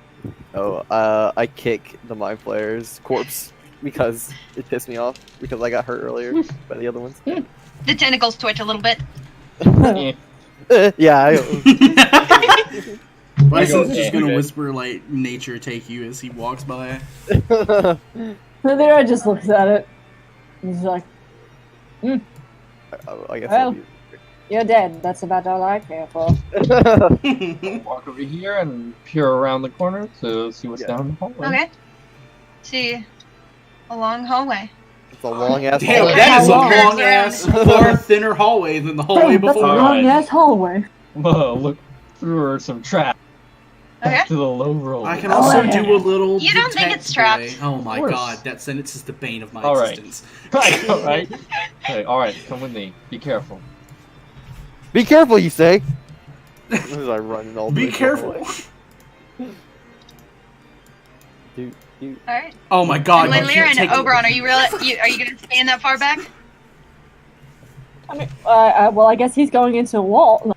Speaker 1: I kick the mind flayer's corpse because it pissed me off because I got hurt earlier by the other ones.
Speaker 5: The tentacles twitch a little bit.
Speaker 1: Yeah.
Speaker 2: Bison's just gonna
Speaker 3: okay.
Speaker 2: whisper like nature take you as he walks by.
Speaker 6: Lyra just looks at it. He's like,
Speaker 1: I guess.
Speaker 6: Well. "You're dead. That's about all I care for."
Speaker 3: Walk over here and peer around the corner to see what's
Speaker 1: Yeah.
Speaker 3: down the hallway.
Speaker 5: Okay. See, a long hallway.
Speaker 1: It's a long ass.
Speaker 2: Damn,
Speaker 1: hallway.
Speaker 2: that is a
Speaker 5: How long?
Speaker 2: long ass, far thinner hallway than the hallway
Speaker 6: Damn, that's a
Speaker 2: before.
Speaker 6: long ass hallway.
Speaker 3: Whoa, look through some traps
Speaker 5: Okay.
Speaker 3: to the low roll.
Speaker 2: I can also
Speaker 6: Oh,
Speaker 2: do a little.
Speaker 5: You don't think
Speaker 2: detect
Speaker 5: it's trapped?
Speaker 2: play. Oh my
Speaker 3: Of course.
Speaker 2: god, that sentence is the bane of my
Speaker 3: All right.
Speaker 2: existence.
Speaker 3: Right, alright. Hey, alright, come with me. Be careful.
Speaker 1: Be careful, you say. As I run all the
Speaker 2: Be
Speaker 1: way to the
Speaker 2: careful.
Speaker 1: hallway. Dude.
Speaker 5: All right.
Speaker 2: Oh my god, you
Speaker 5: Lyra
Speaker 2: can't
Speaker 5: and
Speaker 2: take
Speaker 5: Oberon, are you gonna stand that far back?
Speaker 6: I mean, well, I guess he's going into a wall.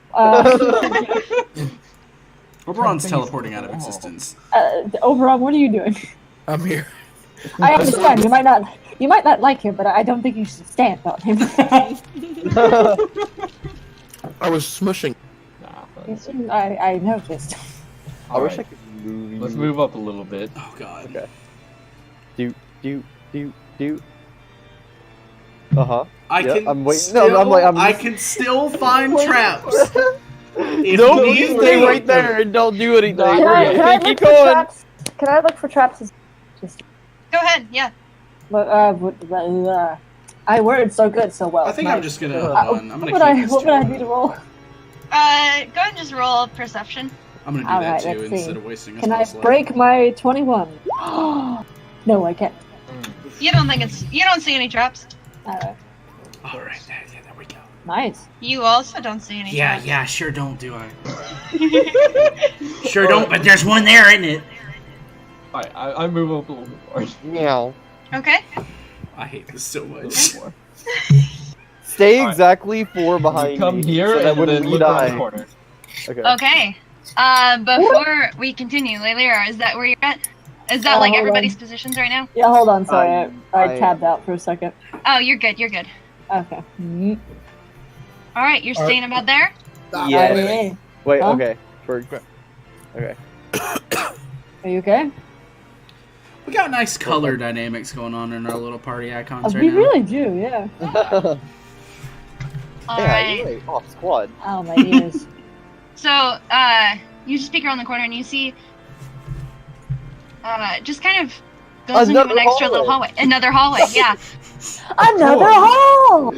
Speaker 2: Oberon's teleporting out of existence.
Speaker 6: Oberon, what are you doing?
Speaker 4: I'm here.
Speaker 6: I understand you might not like him, but I don't think you should stand on him.
Speaker 4: I was smushing.
Speaker 3: Nah, that's-
Speaker 6: I noticed.
Speaker 1: I wish I
Speaker 3: Alright,
Speaker 1: could move.
Speaker 3: let's move up a little bit.
Speaker 2: Oh god.
Speaker 1: Okay. Do.
Speaker 2: I
Speaker 1: Yeah,
Speaker 2: can
Speaker 1: I'm waiting.
Speaker 2: still,
Speaker 1: No, I'm
Speaker 2: I
Speaker 1: just-
Speaker 2: can still find traps. If
Speaker 1: No,
Speaker 2: need
Speaker 1: you
Speaker 2: be.
Speaker 1: stay right there and don't do anything.
Speaker 3: No,
Speaker 6: Can I
Speaker 1: Keep
Speaker 6: look for
Speaker 1: going.
Speaker 6: traps? Can I look for traps?
Speaker 5: Go ahead. Yeah.
Speaker 6: But I worded so good, so well.
Speaker 2: I think
Speaker 6: My-
Speaker 2: I'm just gonna hold on. I'm
Speaker 6: What
Speaker 2: gonna
Speaker 6: would I?
Speaker 2: keep this
Speaker 6: What would I
Speaker 2: joke.
Speaker 6: do to roll?
Speaker 5: Go ahead and just roll perception.
Speaker 2: I'm gonna do
Speaker 6: Alright,
Speaker 2: that too
Speaker 6: let's
Speaker 2: instead
Speaker 6: see.
Speaker 2: of wasting a
Speaker 6: Can I
Speaker 2: spell slot.
Speaker 6: break my 21? No, I can't.
Speaker 5: You don't see any traps.
Speaker 6: Alright,
Speaker 2: Alright, there we go.
Speaker 6: nice.
Speaker 5: You also don't see any
Speaker 2: Yeah,
Speaker 5: traps.
Speaker 2: yeah, sure don't, do I? Sure don't, but there's one there, isn't it?
Speaker 3: Alright, I move up a little more.
Speaker 1: Meow.
Speaker 5: Okay.
Speaker 2: I hate this so
Speaker 3: A
Speaker 2: much.
Speaker 3: little more.
Speaker 1: Stay
Speaker 3: Alright.
Speaker 1: exactly 4 behind
Speaker 3: Come
Speaker 1: me.
Speaker 3: here
Speaker 1: so that
Speaker 3: and
Speaker 1: when
Speaker 3: then
Speaker 1: we
Speaker 3: look around the
Speaker 1: die.
Speaker 3: corner.
Speaker 1: Okay.
Speaker 5: Okay. Before we continue, Lyra, is that where you're at? Is that like
Speaker 6: hold
Speaker 5: everybody's
Speaker 6: on.
Speaker 5: positions right now?
Speaker 6: Yeah, hold on, sorry. I
Speaker 1: I-
Speaker 6: tabbed out for a second.
Speaker 5: Oh, you're good. You're good.
Speaker 6: Okay.
Speaker 5: All right, you're staying about there.
Speaker 1: Yeah.
Speaker 6: Hey,
Speaker 1: Wait.
Speaker 6: Huh?
Speaker 1: Okay. Okay.
Speaker 6: are you okay?
Speaker 2: We got nice color dynamics going on in our little party icons right
Speaker 6: We
Speaker 2: now.
Speaker 6: really do, yeah.
Speaker 5: All
Speaker 1: yeah.
Speaker 5: right.
Speaker 1: You're right. Off squad.
Speaker 6: Oh, my ears.
Speaker 5: So, you just peek around the corner and you see, just kind of goes into
Speaker 1: Another
Speaker 5: an extra little
Speaker 1: hallway.
Speaker 5: hallway. Another hallway, yeah.
Speaker 6: Another hole!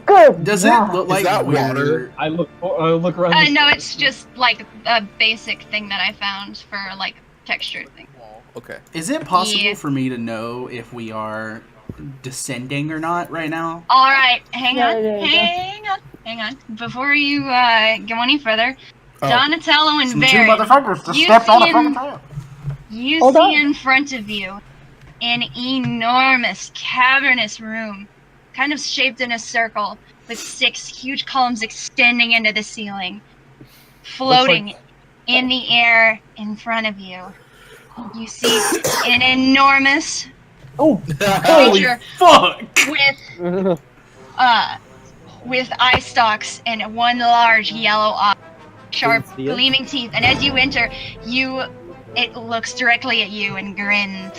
Speaker 6: Good.
Speaker 2: Does it
Speaker 6: God.
Speaker 2: look like
Speaker 4: that
Speaker 2: we're...
Speaker 4: water?
Speaker 3: I look around. the
Speaker 5: No,
Speaker 3: corner.
Speaker 5: it's just like a basic thing that I found for like texture thing.
Speaker 4: Okay.
Speaker 2: Is it possible
Speaker 5: Yeah.
Speaker 2: for me to know if we are descending or not right now?
Speaker 5: All right, hang
Speaker 6: Yeah,
Speaker 5: on,
Speaker 6: there you go.
Speaker 5: hang on. Before you go any further,
Speaker 4: Oh.
Speaker 5: Donatello and
Speaker 2: Some two
Speaker 5: Baron,
Speaker 2: motherfuckers just
Speaker 5: you
Speaker 2: stepped on a
Speaker 5: see
Speaker 2: fucking
Speaker 5: in-
Speaker 2: trap.
Speaker 5: you
Speaker 6: Hold
Speaker 5: see
Speaker 6: on.
Speaker 5: in front of you an enormous cavernous room, kind of shaped in a circle, with 6 huge columns extending into the ceiling, floating in the air in front of you. You see an enormous
Speaker 6: Oh,
Speaker 5: creature
Speaker 2: Fuck!
Speaker 5: with eye stalks and one large yellow eye, sharp,
Speaker 1: Didn't see it.
Speaker 5: gleaming teeth. And as you enter, it looks directly at you and grins.